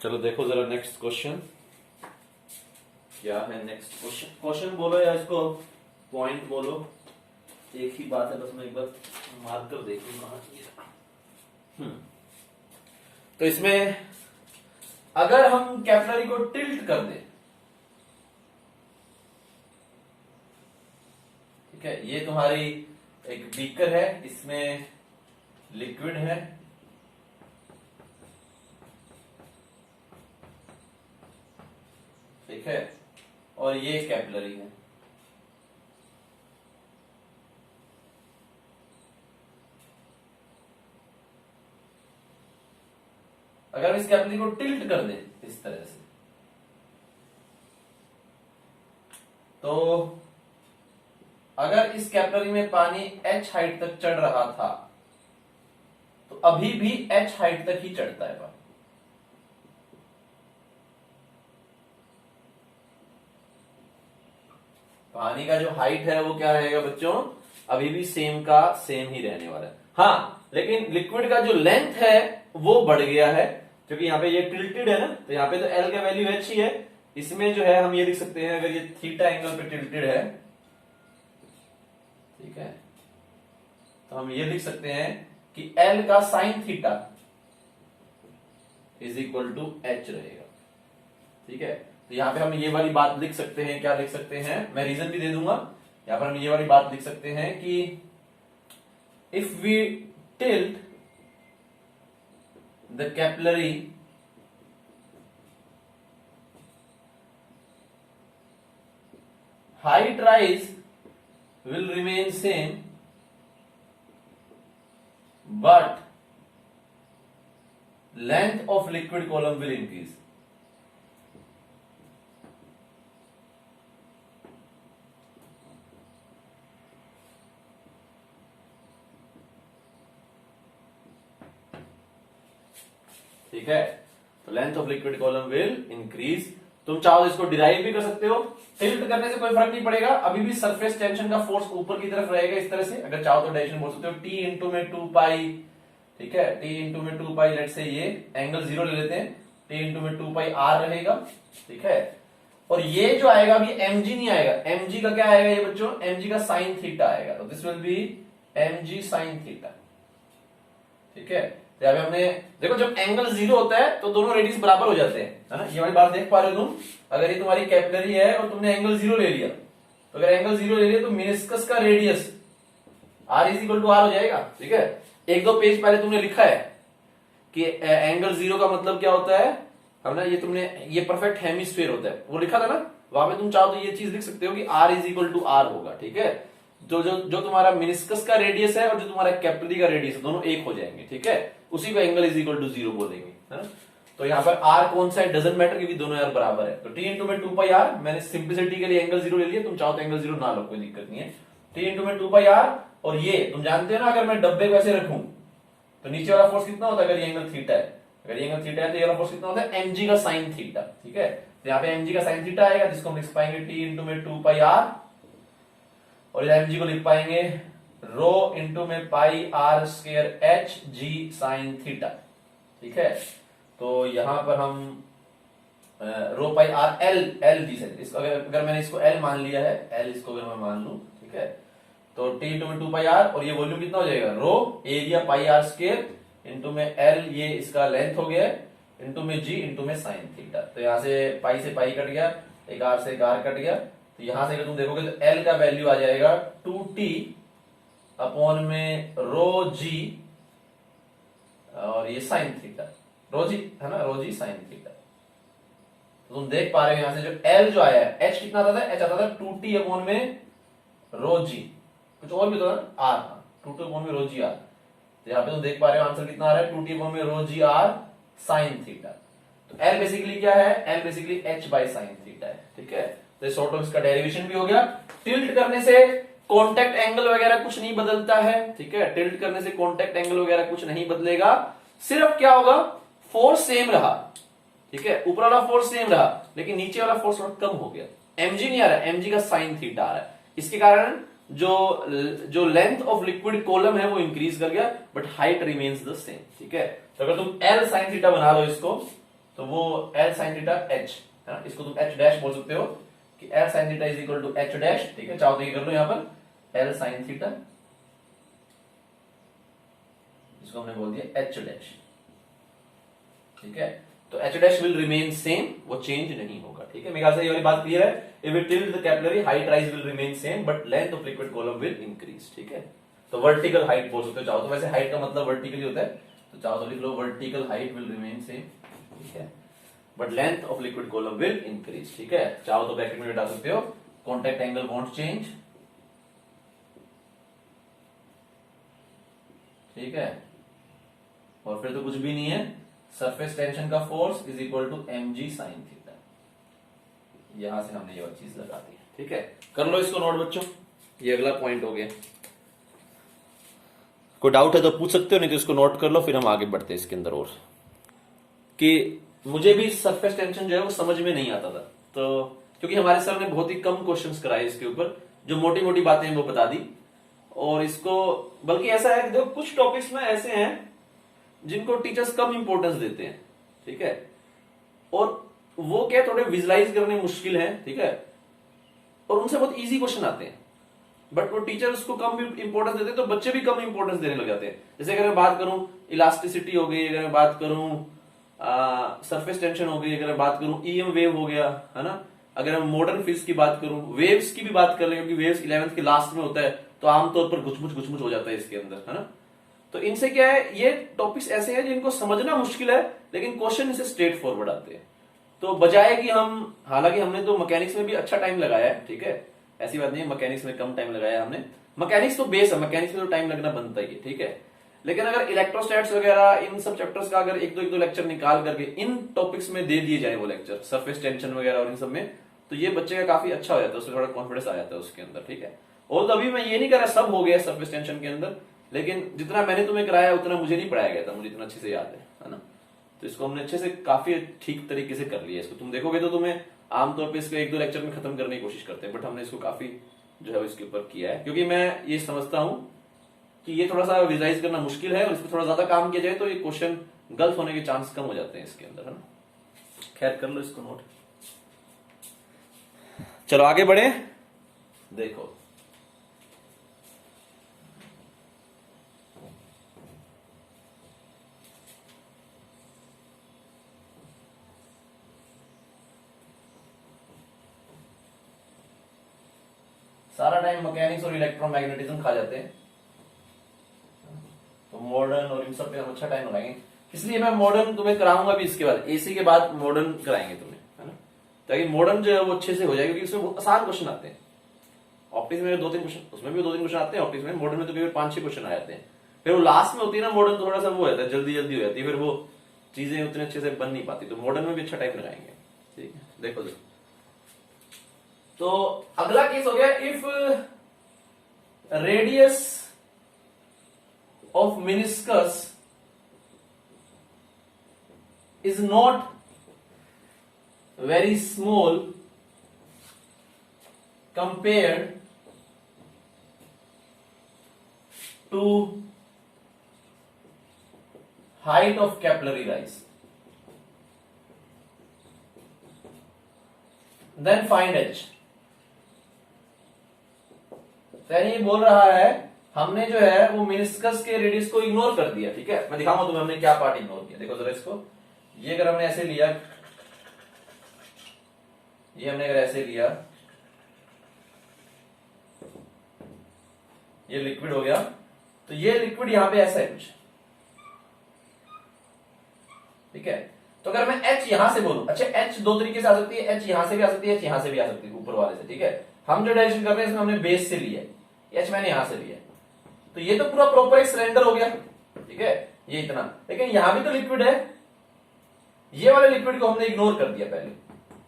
चलो देखो जरा नेक्स्ट क्वेश्चन क्या है। नेक्स्ट क्वेश्चन, क्वेश्चन बोलो या इसको पॉइंट बोलो, एक ही बात है, बस मैं एक बार मार्कर देखूं कहां है। तो इसमें अगर हम कैपिलरी को टिल्ट कर दें, ठीक है, ये तुम्हारी एक बीकर है, इसमें लिक्विड है, ठीक है, और ये कैपिलरी है। अगर हम इस कैपिलरी को टिल्ट कर दें इस तरह से, तो अगर इस कैपिलरी में पानी h हाइट तक चढ़ रहा था तो अभी भी h हाइट तक ही चढ़ता है पानी। पानी का जो हाइट है वो क्या रहेगा बच्चों, अभी भी सेम का सेम ही रहने वाला है। हाँ, लेकिन लिक्विड का जो लेंथ है वो बढ़ गया है, क्योंकि यहाँ पे ये टिल्टेड है ना, तो यहाँ पे तो L का वैल्यू h ही है। इसमें जो है हम ये लिख सकते हैं, अगर ये थीटा एंगल पे टिल्टेड है, ठीक है, तो हम ये लिख सकते हैं कि L का sine theta is equal to h रहेगा, ठीक है। तो यहां पे हम ये वाली बात लिख सकते हैं, क्या लिख सकते हैं, मैं रीजन भी दे दूंगा। यहां पर हम ये वाली बात लिख सकते हैं कि if we tilt the capillary height rise will remain same, but length of liquid column will increase. ठीक है, तो length of liquid column will increase. तुम चाहो इसको डिराइव भी कर सकते हो, टिल्ट करने से कोई फर्क नहीं पड़ेगा, अभी भी सरफेस टेंशन का फोर्स ऊपर की तरफ रहेगा इस तरह से। अगर चाहो तो डायरेक्शन बोल सकते हो टी इंटू में 2 पाई, ठीक है, टी इंटू में 2 पाई, लेट से ये एंगल 0 ले लेते हैं, टी इंटू में 2 पाई आर रहेगा, ठीक है। और ये जो आएगा अभी mg नहीं आएगा, mg का क्या आएगा ये बच्चों, mg का साइन थीटा आएगा, तो this will be mg sine theta, ठीक है। तो यहाँ पे हमने देखो, जब एंगल 0 होता है तो दोनों रेडियस बराबर हो जाते हैं, है ना, ये वाली बात देख पा रहे हो तुम। अगर ये तुम्हारी कैपिलरी है और तुमने एंगल 0 ले लिया, तो अगर एंगल 0 ले लिया तो मेनिस्कस का radius r is equal to R हो जाएगा, ठीक है। एक दो पेज पहले तुमने लिखा है कि एंगल 0 का मतलब क्या होता है, हम ना, ये तुमने ये परफेक्ट हेमिस्फीयर होता है वो लिखा था ना, वहां पे तुम चाहो तो ये चीज लिख सकते हो कि r is equal to R होगा, ठीक है। जो तुम्हारा मेनिस्कस का रेडियस है और जो तुम्हारा कैपिलरी का रेडियस है, दोनों एक हो जाएंगे, ठीक है, उसी को एंगल इज इक्वल टू 0 बोलेंगे, है ना। तो यहाँ पर r कौन सा है डजंट मैटर, क्योंकि दोनों यार बराबर है। तो t इंटू में 2 पाई आर, मैंने सिंप्लिसिटी के लिए एंगल 0 ले लिया, तुम चाहो तो एंगल 0 ना लो, कोई दिक्कत नहीं है। t इंटू में 2 पाई आर, और ये तुम जानते हो ना, अगर मैं डब्बे को ऐसे रखूं तो नीचे वाला फोर्स कितना होता है, अगर ये एंगल थीटा है, अगर ये एंगल थीटा है तो ये वाला फोर्स कितना होता है, mg का साइन थीटा, ठीक है। तो यहाँ पे mg का साइन थीटा आएगा, जिसको हम लिख पाएंगे t इंटू में 2 पाई आर, और mg को लिख पाएंगे रो इंटू में pi are square h g sine theta, ठीक है। तो यहां पर हम रो पाई आर एल जी से, इसको अगर मैंने इसको एल मान लिया है, एल इसको अगर मैं मान लूं, ठीक है, तो टी इंटू में 2 पाई आर, और ये वॉल्यूम कितना हो जाएगा, rho area pi are square into में एल, ये इसका लेंथ हो गया, इंटू में जी इंटू में साइन थीटा। तो यहां से पाई कट गया, एक आर से एक आर कट गया, तो यहां से अगर तुम देखोगे तो एल का वैल्यू आ जाएगा 2t अपॉन में रो जी, और ये साइन थीटा, रो जी है ना, रो जी साइन थीटा। तो तुम देख पा रहे हो यहां से जो एल जो आया है, एच कितना आता था, एच आता था 2t अपॉन में रो जी, कुछ और भी होता था आर, 2t अपॉन में रो जी आर। तो यहाँ पे तुम देख पा रहे हो आंसर कितना आ रहा है, 2t अपॉन में रो जी आर साइन थीटा। तो एल बेसिकली क्या है, L basically H by sine theta है, ठीक है। तो सॉर्ट ऑफ इसका डेरिवेशन भी हो गया। टिल्ट करने से कॉन्टेक्ट एंगल वगैरह कुछ नहीं बदलता है, ठीक है, टिल्ट करने से कॉन्टेक्ट एंगल वगैरह कुछ नहीं बदलेगा, सिर्फ क्या होगा, फोर्स सेम रहा, ठीक है, ऊपर वाला फोर्स सेम रहा, लेकिन नीचे वाला फोर्स थोड़ा कम हो गया, mg नहीं आ रहा, mg का साइन थीटा आ रहा है। इसके कारण जो लेंथ ऑफ लिक्विड कॉलम है वो इंक्रीज कर गया, but height remains the same, ठीक है। तो अगर तुम एल साइन थीटा बना लो इसको, तो वो एल साइन थीटा एच है ना, इसको तुम एच डैश बोल सकते हो कि L sine theta is equal to H dash. ठीक है, चाहो तो ये कर लो यहां पर एल साइन थीटा, इसको हमने बोल दिया एच डैश। ठीक है, तो H dash will remain same, वो चेंज नहीं होगा। ठीक है, मेरे ख्याल से ये वाली बात क्लियर है। If it tilt the capillary height rise will remain same but length of liquid column will increase. ठीक है, तो वर्टिकल हाइट बोल सकते हो चाहो तो, वैसे हाइट का मतलब वर्टिकली होता है, तो चाहो तो लिख लो vertical height will remain same. ठीक है, but length of liquid column will increase. ठीक है, चाहो तो ब्रैकेट में डाल सकते हो कॉन्टैक्ट एंगल वॉन्ट चेंज। ठीक है, और फिर तो कुछ भी नहीं है, सरफेस टेंशन का force is equal to mg sine theta. यहां से हमने ये वाली चीज लगा दी है। ठीक है, कर लो इसको नोट बच्चों, ये अगला पॉइंट हो गया। कोई डाउट है तो पूछ सकते हो, नहीं तो इसको नोट कर लो, फिर हम आगे बढ़ते हैं इसके अंदर। और कि मुझे भी सरफेस टेंशन जो है वो समझ में नहीं आता था, तो क्योंकि हमारे सर ने बहुत ही कम क्वेश्चंस कराए इसके ऊपर, जो मोटी मोटी बातें हैं वो बता दी। और इसको बल्कि ऐसा है कि देखो कुछ टॉपिक्स में ऐसे हैं जिनको टीचर्स कम इंपॉर्टेंस देते हैं। ठीक है, और वो क्या थोड़े विजुलाइज करने मुश्किल है। ठीक है, और उनसे बहुत इजी क्वेश्चन आते हैं, बट वो टीचर उसको कम इंपॉर्टेंस देते हैं, तो बच्चे भी कम इंपॉर्टेंस देने लग जाते हैं। जैसे अगर मैं बात करूं इलास्टिसिटी हो गई, अगर मैं बात करूं सरफेस टेंशन हो गई, अगर मैं बात करूं ईएम वेव हो गया, है ना, अगर मैं मॉडर्न फिजिक्स की बात करूं, वेव्स की भी बात कर लें, क्योंकि वेव्स 11th के लास्ट में होता है, तो आमतौर पर घुचमुच हो जाता है इसके अंदर, है ना। तो इनसे क्या है, ये टॉपिक्स ऐसे हैं जिनको समझना मुश्किल है, लेकिन क्वेश्चन इनसे स्ट्रेट फॉरवर्ड आते हैं। तो बजाय कि हम, हालांकि हमने तो मैकेनिक्स में भी अच्छा टाइम लगाया है, ठीक है, ऐसी बात नहीं, मैकेनिक्स में कम टाइम लगाया हमने, मैकेनिक्स तो बेस है, मैकेनिक्स में तो टाइम लगना बनता ही है। ठीक है, लेकिन अगर इलेक्ट्रोस्टैट्स वगैरह इन सब चैप्टर्स का अगर एक दो लेक्चर निकाल करके इन टॉपिक्स में दे दिए जाए वो लेक्चर, सरफेस टेंशन वगैरह और इन सब में, तो ये बच्चे का काफी अच्छा हो जाता है, उसमें थोड़ा कॉन्फिडेंस आ जाता है उसके अंदर। ठीक है, और अभी मैं ये नहीं कर रहा सब हो गया सरफेस टेंशन के अंदर, लेकिन जितना मैंने तुम्हें कराया उतना मुझे नहीं पढ़ाया गया था, मुझे इतना अच्छे से याद है ना। तो इसको हमने अच्छे से काफी ठीक तरीके से कर लिया। इसको तुम देखोगे तो तुम्हें आमतौर पर इसको एक दो लेक्चर में खत्म करने की कोशिश करते हैं, बट हमने इसको काफी जो है इसके ऊपर किया है, क्योंकि मैं ये समझता हूं कि ये थोड़ा सा विजुलाइज करना मुश्किल है, और इस पर थोड़ा ज्यादा काम किया जाए तो ये क्वेश्चन गलत होने के चांस कम हो जाते हैं इसके अंदर, है ना। खैर कर लो इसको नोट। चलो आगे बढ़े। देखो सारा टाइम मैकेनिक्स और इलेक्ट्रोमैग्नेटिज्म खा जाते हैं, तो मॉडर्न और इन सब पे हम अच्छा टाइम लगाएंगे, इसलिए मैं मॉडर्न तुम्हें कराऊंगा भी इसके बाद, एसी के बाद मॉडर्न कराएंगे तुम्हें, है ना, ताकि मॉडर्न जो है वो अच्छे से हो जाए, क्योंकि इसमें बहुत आसान क्वेश्चन आते हैं। ऑप्टिक्स में 2-3 क्वेश्चन, उसमें भी 2-3 क्वेश्चन आते हैं ऑप्टिक्स में, मॉडर्न में तो केवल 5-6 क्वेश्चन आ जाते हैं। फिर वो लास्ट में होती है ना मॉडर्न, थोड़ा सा वो होता है, जल्दी जल्दी हो जाती है, फिर वो चीजें उतने अच्छे से बन नहीं पाती, तो मॉडर्न में भी अच्छा टाइम लगाएंगे। ठीक है, देखो तो अगला केस हो गया, if radius of meniscus is not very small compared to height of capillary rise, then find h। यानी ये बोल रहा है हमने जो है वो मेनिस्कस के रेडियस को इग्नोर कर दिया। ठीक है, मैं दिखाऊंगा तुम्हें हमने क्या पार्ट इग्नोर किया। देखो जरा इसको, ये अगर हमने ऐसे लिया, ये हमने अगर ऐसे लिया, ये लिक्विड हो गया, तो ये लिक्विड यहां पे ऐसा है कुछ। ठीक है, तो अगर मैं H यहां से बोलूं, अच्छा H दो तरीके से आ सकती है, H यहां से भी आ सकती है, H यहां से भी आ सकती है, ऊपर वाले से। ठीक है, हम जो डायरेक्शन कर रहे हैं इसमें हमने बेस से लिया है, H मैंने यहां से लिया, तो ये तो पूरा प्रॉपर एक सिलेंडर हो गया। ठीक है, ये इतना, लेकिन यहां भी तो लिक्विड है, ये वाले लिक्विड को हमने इग्नोर कर दिया पहले,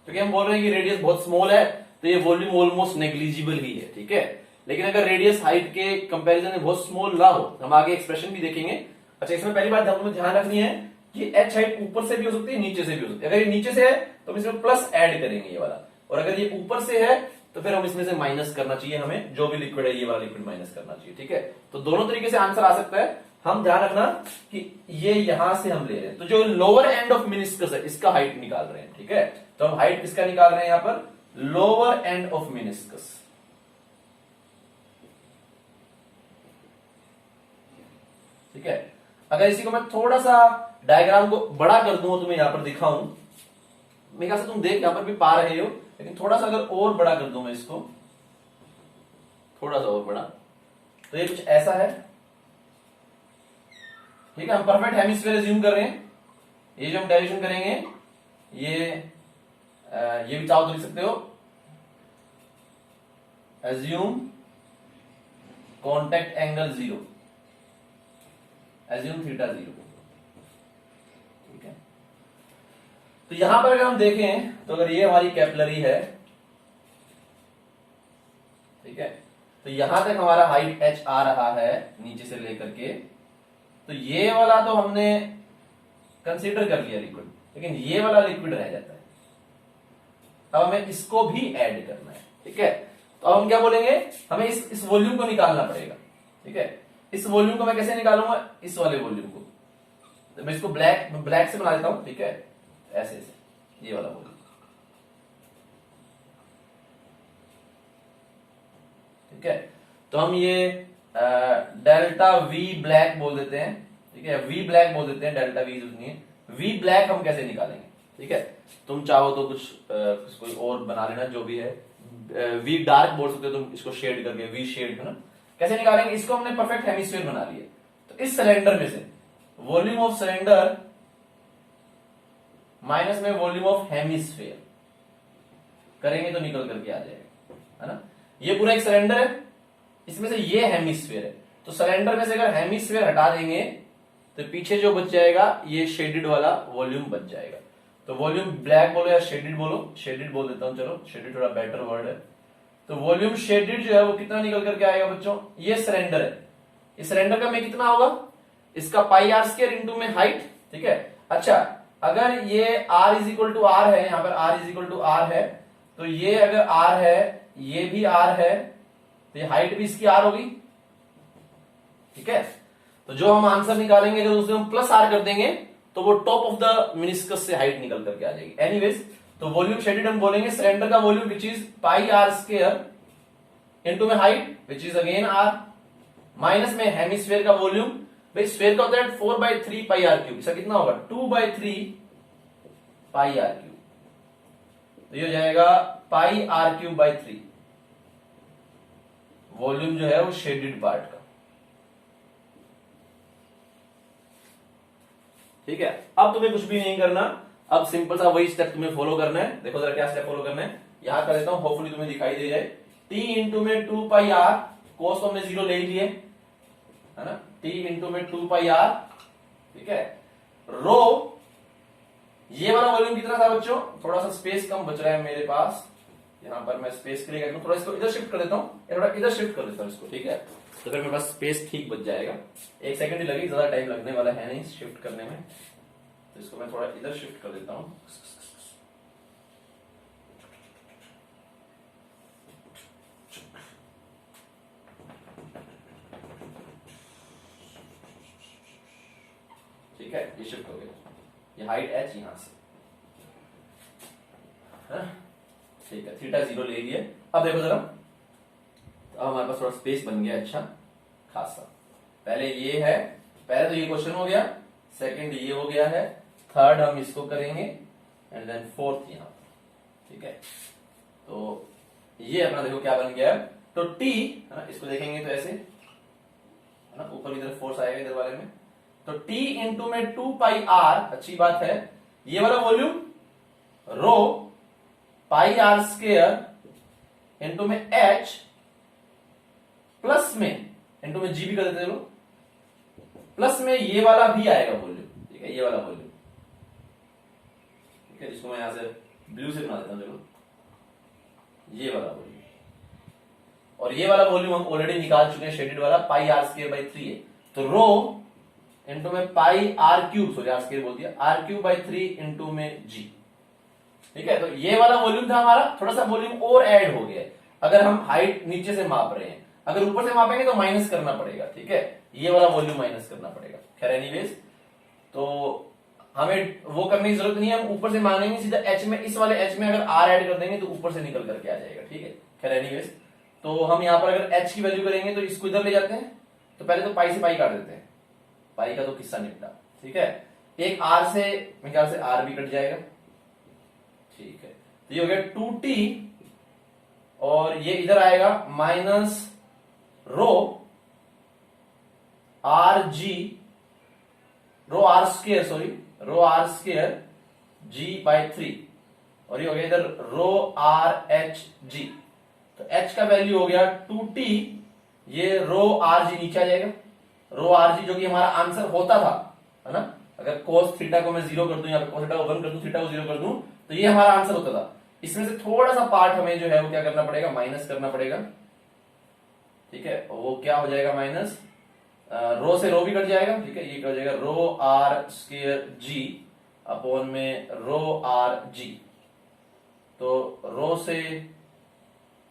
क्योंकि हम बोल रहे हैं कि रेडियस बहुत स्मॉल है, तो ये वॉल्यूम ऑलमोस्ट नेग्लिजिबल ही है। ठीक है, लेकिन अगर रेडियस हाइट के कंपैरिजन में बहुत स्मॉल ना हो, हम आगे एक्सप्रेशन भी देखेंगे। अच्छा, इसमें पहली बात हमें ध्यान रखनी है कि एच हाइट ऊपर से भी हो सकती है, नीचे से भी हो सकती है। अगर ये नीचे से है तो हम इसमें प्लस ऐड करेंगे ये वाला, और अगर ये ऊपर से है तो फिर हम इसमें से माइनस करना चाहिए, हमें जो भी लिक्विड है ये वाला लिक्विड माइनस करना चाहिए। ठीक है, तो दोनों तरीके से आंसर आ सकता है। हम ध्यान रखना कि ये यहां से हम ले रहे हैं, तो जो लोअर एंड ऑफ मिनिस्कस है इसका हाइट निकाल रहे हैं, ठीक है। तो हम हाइट किसका निकाल रहे हैं यहां पर, लोअर एंड ऑफ मिनिस्कस, ठीक है। अगर इसी को मैं थोड़ा सा डायग्राम को बड़ा कर दूं तो मैं यहां पर दिखाऊं, मेरे ख्याल से तुम देख यहां पर भी पा रहे हो, लेकिन थोड़ा सा अगर और बड़ा कर दूं मैं इसको, थोड़ा सा और बड़ा, तो ये कुछ ऐसा है, ठीक है। हम परफेक्ट हेमिस्फीयर एज्यूम कर रहे हैं, ये जो हम डेरिवेशन करेंगे ये भी चाहो तो लिख सकते हो, assume contact angle 0, assume theta 0, ठीक है। तो यहां पर अगर हम देखें तो अगर ये हमारी कैपिलरी है, ठीक है, तो यहां तक हमारा हाइट h आ रहा है नीचे से लेकर के, तो ये वाला तो हमने कंसीडर कर लिया लिक्विड, लेकिन ये वाला लिक्विड रह जाता है। अब हमें इसको भी ऐड करना है, ठीक है। तो अब हम क्या बोलेंगे, हमें इस वॉल्यूम को निकालना पड़ेगा, ठीक है। इस वॉल्यूम को मैं कैसे निकालूंगा, इस वाले वॉल्यूम को, तो मैं इसको ब्लैक से बना देता हूं, ठीक है, ऐसे ये वाला वॉल्यूम, ठीक है। तो हम ये डेल्टा वी ब्लैक बोल देते हैं, ठीक है, वी ब्लैक बोल देते हैं, डेल्टा वी नहीं है, वी ब्लैक हम कैसे निकालेंगे, ठीक है। तुम चाहो तो कुछ कोई और बना लेना, जो भी है, वी डार्क बोल सकते हो तुम इसको शेड करके, वी शेड, है ना। कैसे निकालेंगे इसको, हमने परफेक्ट हेमिस्फीयर बना लिया, तो इस सिलेंडर में से वॉल्यूम ऑफ सिलेंडर माइनस में वॉल्यूम ऑफ हेमिस्फीयर करेंगे तो निकल करके आ जाएगा, है ना। ये पूरा एक सिलेंडर है, इसमें से ये हेमिस्फीयर है, तो सिलेंडर में से अगर हेमिस्फीयर हटा देंगे तो पीछे जो बच जाएगा ये शेडेड वाला वॉल्यूम बच जाएगा। तो वॉल्यूम ब्लैक बोलो या शेडेड बोलो, शेडेड बोल देता हूं, चलो शेडेड थोड़ा बेटर वर्ड है। तो वॉल्यूम शेडेड जो है वो कितना निकल करके आएगा बच्चों, ये सिलेंडर है, इस सिलेंडर का में कितना होगा, इसका पाई आर स्क्वायर इंटू में हाइट, ठीक है। अच्छा, अगर ये r is equal to R है, यहां पर r is equal to R है, तो ये अगर r है, ये भी r है, तो ये हाइट भी इसकी r होगी, ठीक है। तो जो हम आंसर निकालेंगे अगर उसमें हम प्लस r कर देंगे तो वो टॉप ऑफ द मिनिस्कस से हाइट निकल करके आ जाएगी। एनीवेज, तो वॉल्यूम शेडेड हम बोलेंगे सिलेंडर का volume which is pi are square into में height which is again r, minus में हेमिस्फीयर का वॉल्यूम, भाई स्फीयर का होता है 4/3 पाई आर क्यूब, इसका कितना होगा 2/3 पाई आर क्यूब, तो ये हो जाएगा पाई आर क्यूब बाई 3, वॉल्यूम जो है वो शेडेड पार्ट का, ठीक है। अब तुम्हें कुछ भी नहीं करना, अब सिंपल सा वही स्टेप तुम्हें फॉलो करना है। देखो जरा क्या स्टेप फॉलो करना है, यहां कर देता हूं, होपफुली तुम्हें दिखाई दे जाए। t इंटू में 2 पाई आर, कोस तो हमने 0 ले लिए, है ना, t इंटू में 2 पाई आर, ठीक है। रो, ये वाला वॉल्यूम कितना था बच्चों, थोड़ा सा स्पेस कम बच रहा है मेरे पास, यहां पर मैं स्पेस के लिए थोड़ा इसको इधर शिफ्ट कर देता हूं, थोड़ा इधर शिफ्ट कर देता हूं इसको, ठीक है, तो फिर मेरे पास स्पेस ठीक बच जाएगा। 1 सेकंड ही लगेगी, ज्यादा टाइम लगने वाला है नहीं शिफ्ट करने में, तो इसको मैं थोड़ा इधर शिफ्ट कर देता हूं। ठीक है, ये शिफ्ट हो गया, ये हाइट h यहां से, ठीक है, थीटा 0 ले लिए। अब देखो जरा, अब हमारे पास थोड़ा स्पेस बन गया अच्छा खासा। पहले ये है, पहले तो ये क्वेश्चन हो गया, सेकंड ये हो गया है, थर्ड हम इसको करेंगे एंड देन फोर्थ यहां, ठीक है। तो ये अपना देखो क्या बन गया, तो t, है ना, इसको देखेंगे तो ऐसे, है ना, ऊपर की तरफ फोर्स आएगा इधर वाले में, तो t इंटू में 2 पाई r, अच्छी बात है, ये वाला volume rho pi are square into में h प्लस में इंटू में जी भी कर देते चलो, प्लस में ये वाला भी आएगा वॉल्यूम, ठीक है, ये वाला वॉल्यूम, ठीक है, जिसको मैं यहां से ब्लू से बना देता हूं, चलो ये वाला वॉल्यूम, और ये वाला वॉल्यूम हम ऑलरेडी निकाल चुके हैं, शेडेड वाला पाई आर स्क्वायर बाई 3 है, तो रो इंटू में pi r cube, sorry r square बोल दिया, आर क्यूब बाई 3 इंटू में जी, ठीक है। तो ये वाला वॉल्यूम था हमारा, थोड़ा सा वॉल्यूम और ऐड हो गया, अगर हम हाइट नीचे से माप रहे हैं, अगर ऊपर से मापेंगे तो माइनस करना पड़ेगा, ठीक है। ये वाला वॉल्यूम माइनस करना पड़ेगा। खैर एनीवेज, तो हमें वो करने की जरूरत नहीं है, हम ऊपर से मांगेंगे सीधा एच में, इस वाले एच में अगर आर ऐड कर देंगे तो ऊपर से निकल करके आ जाएगा। ठीक है, खैर एनीवेज, तो हम यहाँ पर अगर एच की वैल्यू करेंगे तो इसको इधर ले जाते हैं, तो पहले तो पाई से पाई काट देते हैं, पाई का तो किस्सा निपटा। ठीक है, एक आर से मेरे ख्याल से आर भी कट जाएगा। ठीक है, तो ये हो गया 2t, और ये इधर आएगा minus rho R G, rho R square, sorry rho R square G by 3, और ये हो गया इधर रो आर एच जी। तो h का वैल्यू हो गया 2t, ये रो आर जी नीचे आ जाएगा, रो आर जी जो कि हमारा आंसर होता था, है ना। अगर cos थीटा को मैं 0 कर दूं, या cos थीटा को 1 कर दूं, थीटा को 0 कर दूं, तो ये हमारा आंसर होता था। इसमें से थोड़ा सा पार्ट हमें जो है वो क्या करना पड़ेगा, माइनस करना पड़ेगा। ठीक है, वो क्या हो जाएगा माइनस, रो से रो भी कट जाएगा। ठीक है, ये क्या हो जाएगा, रो आर स्क्वायर जी अपॉन में रो आर जी। तो रो से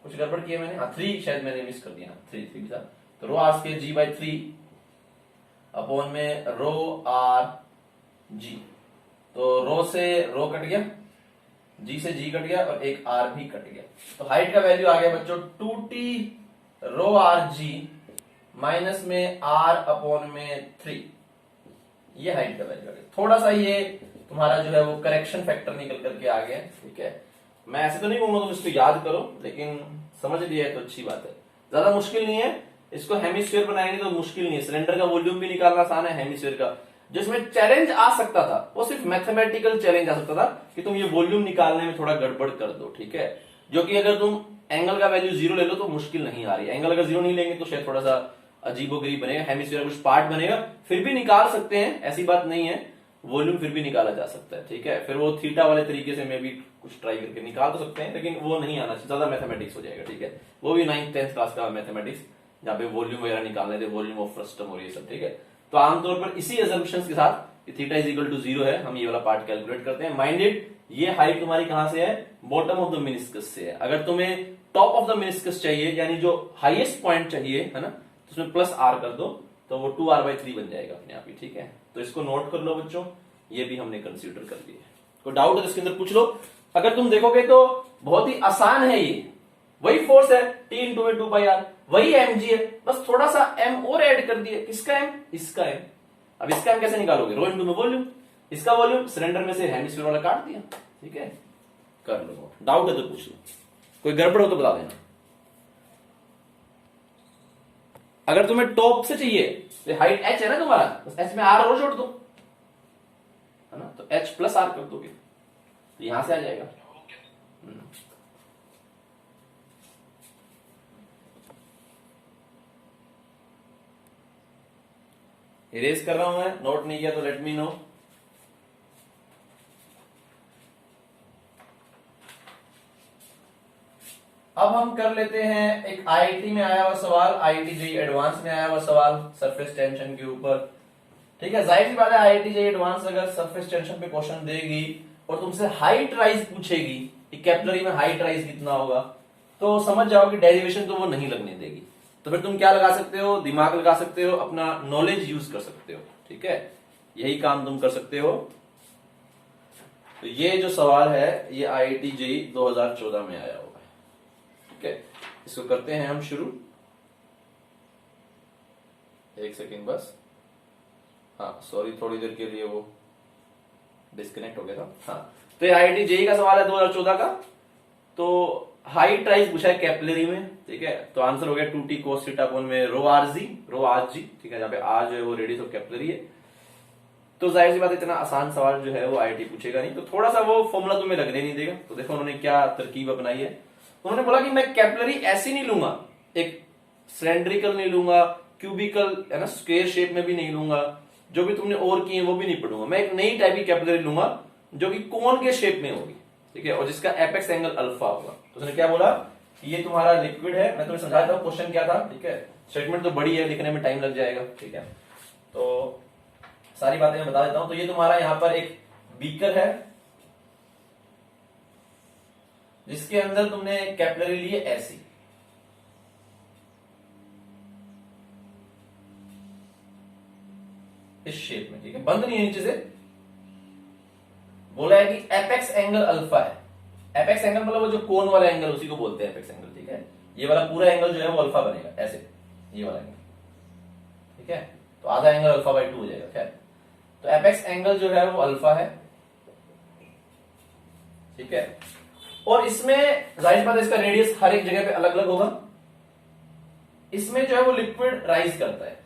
कुछ गड़बड़ किया मैंने, हाँ 3 शायद मैंने मिस कर दिया, 3 था। तो rho r square g by 3 upon में रो आर जी। तो रो से रो कट गया, जी से जी कट गया, और एक आर भी कट गया। तो हाइट का वैल्यू आ गया बच्चों 2t रो आर जी माइनस में आर अपॉन में 3, ये हाइट का वैल्यू आ गया। थोड़ा सा ये तुम्हारा जो है वो करेक्शन फैक्टर निकल करके आ गया। ठीक है, मैं ऐसे तो नहीं कहूंगा तुम इसको याद करो, लेकिन समझ लिया है तो अच्छी बात है, ज्यादा मुश्किल नहीं है। इसको हेमिस्फीयर बनाएंगे तो मुश्किल नहीं है, सिलेंडर का वॉल्यूम भी निकालना आसान है, हेमिस्फीयर का जिसमें चैलेंज आ सकता था वो सिर्फ मैथमेटिकल चैलेंज आ सकता था कि तुम ये वॉल्यूम निकालने में थोड़ा गड़बड़ कर दो। ठीक है, जो कि अगर तुम एंगल का वैल्यू 0 ले लो तो मुश्किल नहीं आ रही, एंगल अगर 0 नहीं लेंगे तो शायद थोड़ा सा अजीबोगरीब बनेगा, हेमिस्फीयर कुछ पार्ट बनेगा, फिर भी निकाल सकते हैं, ऐसी बात नहीं है, वॉल्यूम फिर भी निकाला जा सकता है। ठीक है, फिर वो थीटा वाले तरीके से मैं भी कुछ ट्राई करके निकाल तो सकते हैं, लेकिन वो नहीं आना चाहिए, ज्यादा मैथमेटिक्स हो जाएगा। ठीक है, वो भी 9th 10th क्लास का मैथमेटिक्स, जहाँ पे वॉल्यूम वगैरह निकालने थे, वॉल्यूम ऑफ फ्रस्टम और ये सब। ठीक है, तो आमतौर पर इसी अजम्पशंस के साथ थीटा इज इक्वल टू 0 है, हम ये वाला पार्ट कैलकुलेट करते हैं। माइंडेड, ये हाइट तुम्हारी कहां से है, बॉटम ऑफ द मेनिस्कस से है। अगर तुम्हें टॉप ऑफ द मेनिस्कस चाहिए, यानी जो हाईएस्ट पॉइंट चाहिए, है ना, तो उसमें प्लस आर कर दो, तो वो 2r/3 बन जाएगा अपने आप ही। ठीक है, तो इसको नोट कर लो बच्चों, ये भी हमने कंसीडर कर लिया है। कोई डाउट है तो इसके अंदर पूछ लो। अगर तुम देखोगे तो बहुत ही आसान है, ये वही फोर्स है, T इंटू में 2πr, वही mg है, बस थोड़ा सा m और ऐड कर दिया। किसका m, इसका m। अब इसका m कैसे निकालोगे, रो इंटू में वॉल्यूम, इसका वॉल्यूम सिलेंडर में से हेमिस्फीयर वाला काट दिया। ठीक है, कर लो, डाउट है तो पूछ लो, कोई गड़बड़ हो तो बता देना। अगर तुम्हें टॉप से चाहिए तो हाइट h है ना तुम्हारा, बस h में r और जोड़ दो, है ना, तो h प्लस r कर दोगे तो यहां से आ जाएगा। इरेज कर रहा हूं मैं, नोट नहीं किया तो लेट मी नो। अब हम कर लेते हैं एक आईआईटी में आया हुआ सवाल, आईआईटी जेईई एडवांस में आया हुआ सवाल सरफेस टेंशन के ऊपर। ठीक है, जाहिर सी बात है, आईआईटी जेईई एडवांस अगर सरफेस टेंशन पे क्वेश्चन देगी और तुमसे हाइट राइज पूछेगी कि कैपिलरी में हाइट राइज कितना होगा, तो समझ जाओ कि डेरिवेशन तो वो नहीं लगने देगी। तो फिर तुम क्या लगा सकते हो, दिमाग लगा सकते हो, अपना नॉलेज यूज कर सकते हो। ठीक है, यही काम तुम कर सकते हो। तो ये जो सवाल है ये आईआईटी जेईई 2014 में आया हुआ है। ठीक है, इसको करते हैं हम शुरू। एक सेकेंड बस, हाँ सॉरी, थोड़ी देर के लिए वो डिस्कनेक्ट हो गया था। हाँ, तो ये आईआईटी जेईई का सवाल है 2014 का। तो हाइट राइज पूछा है कैपिलरी में। ठीक है, तो आंसर हो गया 2t cos थीटा अपॉन में रो आर जी। ठीक है, जहां पे आर जो है वो रेडियस ऑफ कैपिलरी है। तो जाहिर सी बात इतना आसान सवाल जो है वो आईआईटी पूछेगा नहीं, तो थोड़ा सा वो फॉर्मूला तुम्हें लगने नहीं देगा। तो देखो उन्होंने क्या तरकीब अपनाई है, उन्होंने बोला कि मैं कैपिलरी ऐसी नहीं लूंगा, एक सिलेंड्रिकल नहीं लूंगा, क्यूबिकल है ना, स्क्वायर शेप में भी नहीं लूंगा, जो भी तुमने और किए वो भी नहीं पढ़ूंगा, मैं एक नई टाइप की कैपिलरी लूंगा जो कि कोन के शेप में होगी। ठीक है, और जिसका एपेक्स एंगल अल्फा होगा। तो उसने क्या बोला कि ये तुम्हारा लिक्विड है, मैं तुम्हें समझाता हूं क्वेश्चन क्या था। ठीक है, स्टेटमेंट तो बड़ी है, लिखने में टाइम लग जाएगा। ठीक है, तो सारी बातें मैं बता देता हूं। तो ये तुम्हारा यहां पर एक बीकर है जिसके अंदर तुमने कैपिलरी ली है ऐसी, इस शेप में, ठीक है, बंद नहीं है नीचे से। बोला है कि एपेक्स एंगल अल्फा है। एपेक्स एंगल मतलब वो जो कोन वाला एंगल, उसी को बोलते हैं एपेक्स एंगल, ठीक है। ये वाला पूरा एंगल जो है वो अल्फा बनेगा, ऐसे, ये वाला एंगल, ठीक है। तो आधा एंगल अल्फा बाई 2 हो जाएगा। खैर, तो एपेक्स एंगल जो है वो अल्फा है, ठीक है। और इसमें जाहिर बात है इसका रेडियस हर एक जगह पे अलग अलग होगा। इसमें जो है वो लिक्विड राइज करता है,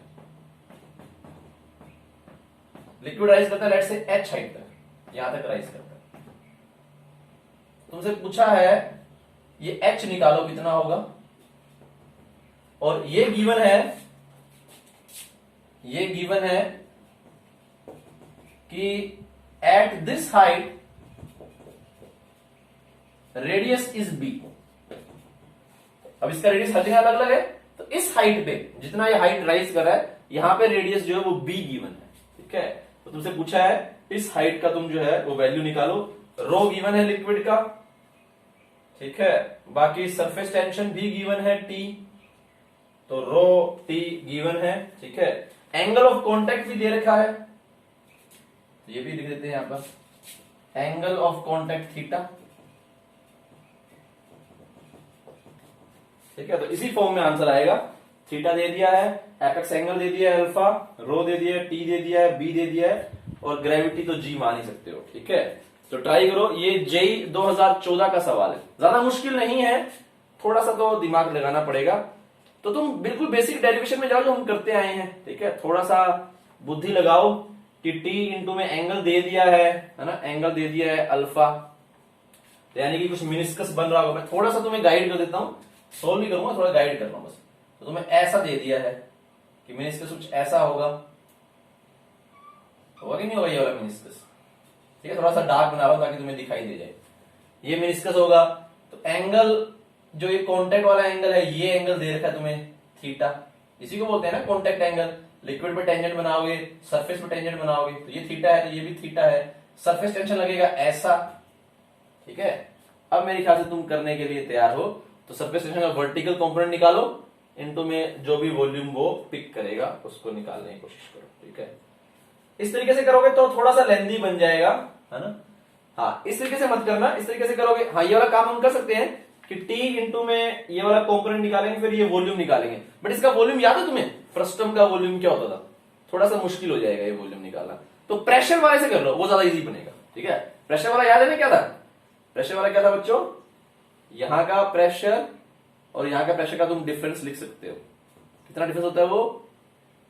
लिक्विड राइज करता है लेट से h हाइट तक, यहां तक राइज करता है। तुमसे पूछा है ये h निकालो कितना होगा, और ये गिवन है कि at this height radius is b। अब इसका रेडियस हर जगह अलग अलग है, तो इस हाइट पे जितना ये हाइट राइज कर रहा है, यहां पे रेडियस जो है वो b गिवन है, ठीक है। तो तुमसे पूछा है इस हाइट का तुम जो है वो वैल्यू निकालो। रो गिवन है लिक्विड का, ठीक है। बाकी सरफेस टेंशन भी गिवन है T, तो रो T गिवन है, ठीक है। एंगल ऑफ कांटेक्ट भी दे रखा है, ये भी लिख देते हैं यहां पर, एंगल ऑफ कांटेक्ट थीटा, ठीक है। तो इसी फॉर्म में आंसर आएगा। थीटा दे दिया है, एपेक्स एंगल दे दिया है अल्फा, रो दे दिया है, टी दे दिया है, बी दे दिया है, और ग्रेविटी तो जी मान ही सकते हो, ठीक है। तो ट्राई करो, ये जेई 2014 का सवाल है, ज्यादा मुश्किल नहीं है, थोड़ा सा तो दिमाग लगाना पड़ेगा। तो तुम बिल्कुल बेसिक डेरिवेशन में जाओ जो हम करते आए हैं, ठीक है। थोड़ा सा बुद्धि लगाओ कि टी इंटू में एंगल दे दिया है ना, एंगल दे दिया है अल्फा, यानी कि कुछ मिनिस्कस बन रहा होगा। मैं थोड़ा सा तुम्हें गाइड कर देता हूं, सोल्व नहीं करूंगा, थोड़ा गाइड कर रहा हूं बस। तो तुम्हें ऐसा दे दिया है कि मिनिस्कस कुछ ऐसा होगा कि नहीं होगा, ये वाला मिनिस्कस, ठीक है। थोड़ा सा डार्क बना रहा हूं ताकि तुम्हें दिखाई दे जाए। ये मिनिस्कस होगा, तो एंगल जो ये कॉन्टेक्ट वाला एंगल है, ये एंगल दे रखा है तुम्हें थीटा, इसी को बोलते हैं ना कॉन्टेक्ट एंगल। लिक्विड पे टेंजेंट बनाओगे, सरफेस पे टेंजेंट बनाओगे, तो ये थीटा है, तो ये भी थीटा है। सरफेस टेंशन लगेगा ऐसा, ठीक है। अब मेरे ख्याल से तुम करने के लिए तैयार हो, तो सरफेस टेंशन का वर्टिकल कंपोनेंट निकालो, इनटू में जो भी वॉल्यूम वो पिक करेगा उसको निकालने की कोशिश करो, ठीक है। इस तरीके से करोगे तो थोड़ा सा लेंदी बन जाएगा, है ना। हाँ, इस तरीके से मत करना, इस तरीके से करोगे, हाँ ये वाला काम हम कर सकते हैं कि टी इंटू में ये वाला कंपोनेंट निकालेंगे, फिर ये वॉल्यूम निकालेंगे। बट इसका वॉल्यूम याद है तुम्हें, फ्रस्टम का वॉल्यूम क्या होता था, थोड़ा सा मुश्किल हो जाएगा ये वॉल्यूम निकालना। तो प्रेशर वाले से कर लो, वो ज्यादा इजी बनेगा, ठीक है। प्रेशर वाला याद है ना क्या था, प्रेशर वाला क्या था बच्चों, यहां का प्रेशर और यहां का प्रेशर का तुम डिफरेंस लिख सकते हो। कितना डिफरेंस होता है वो,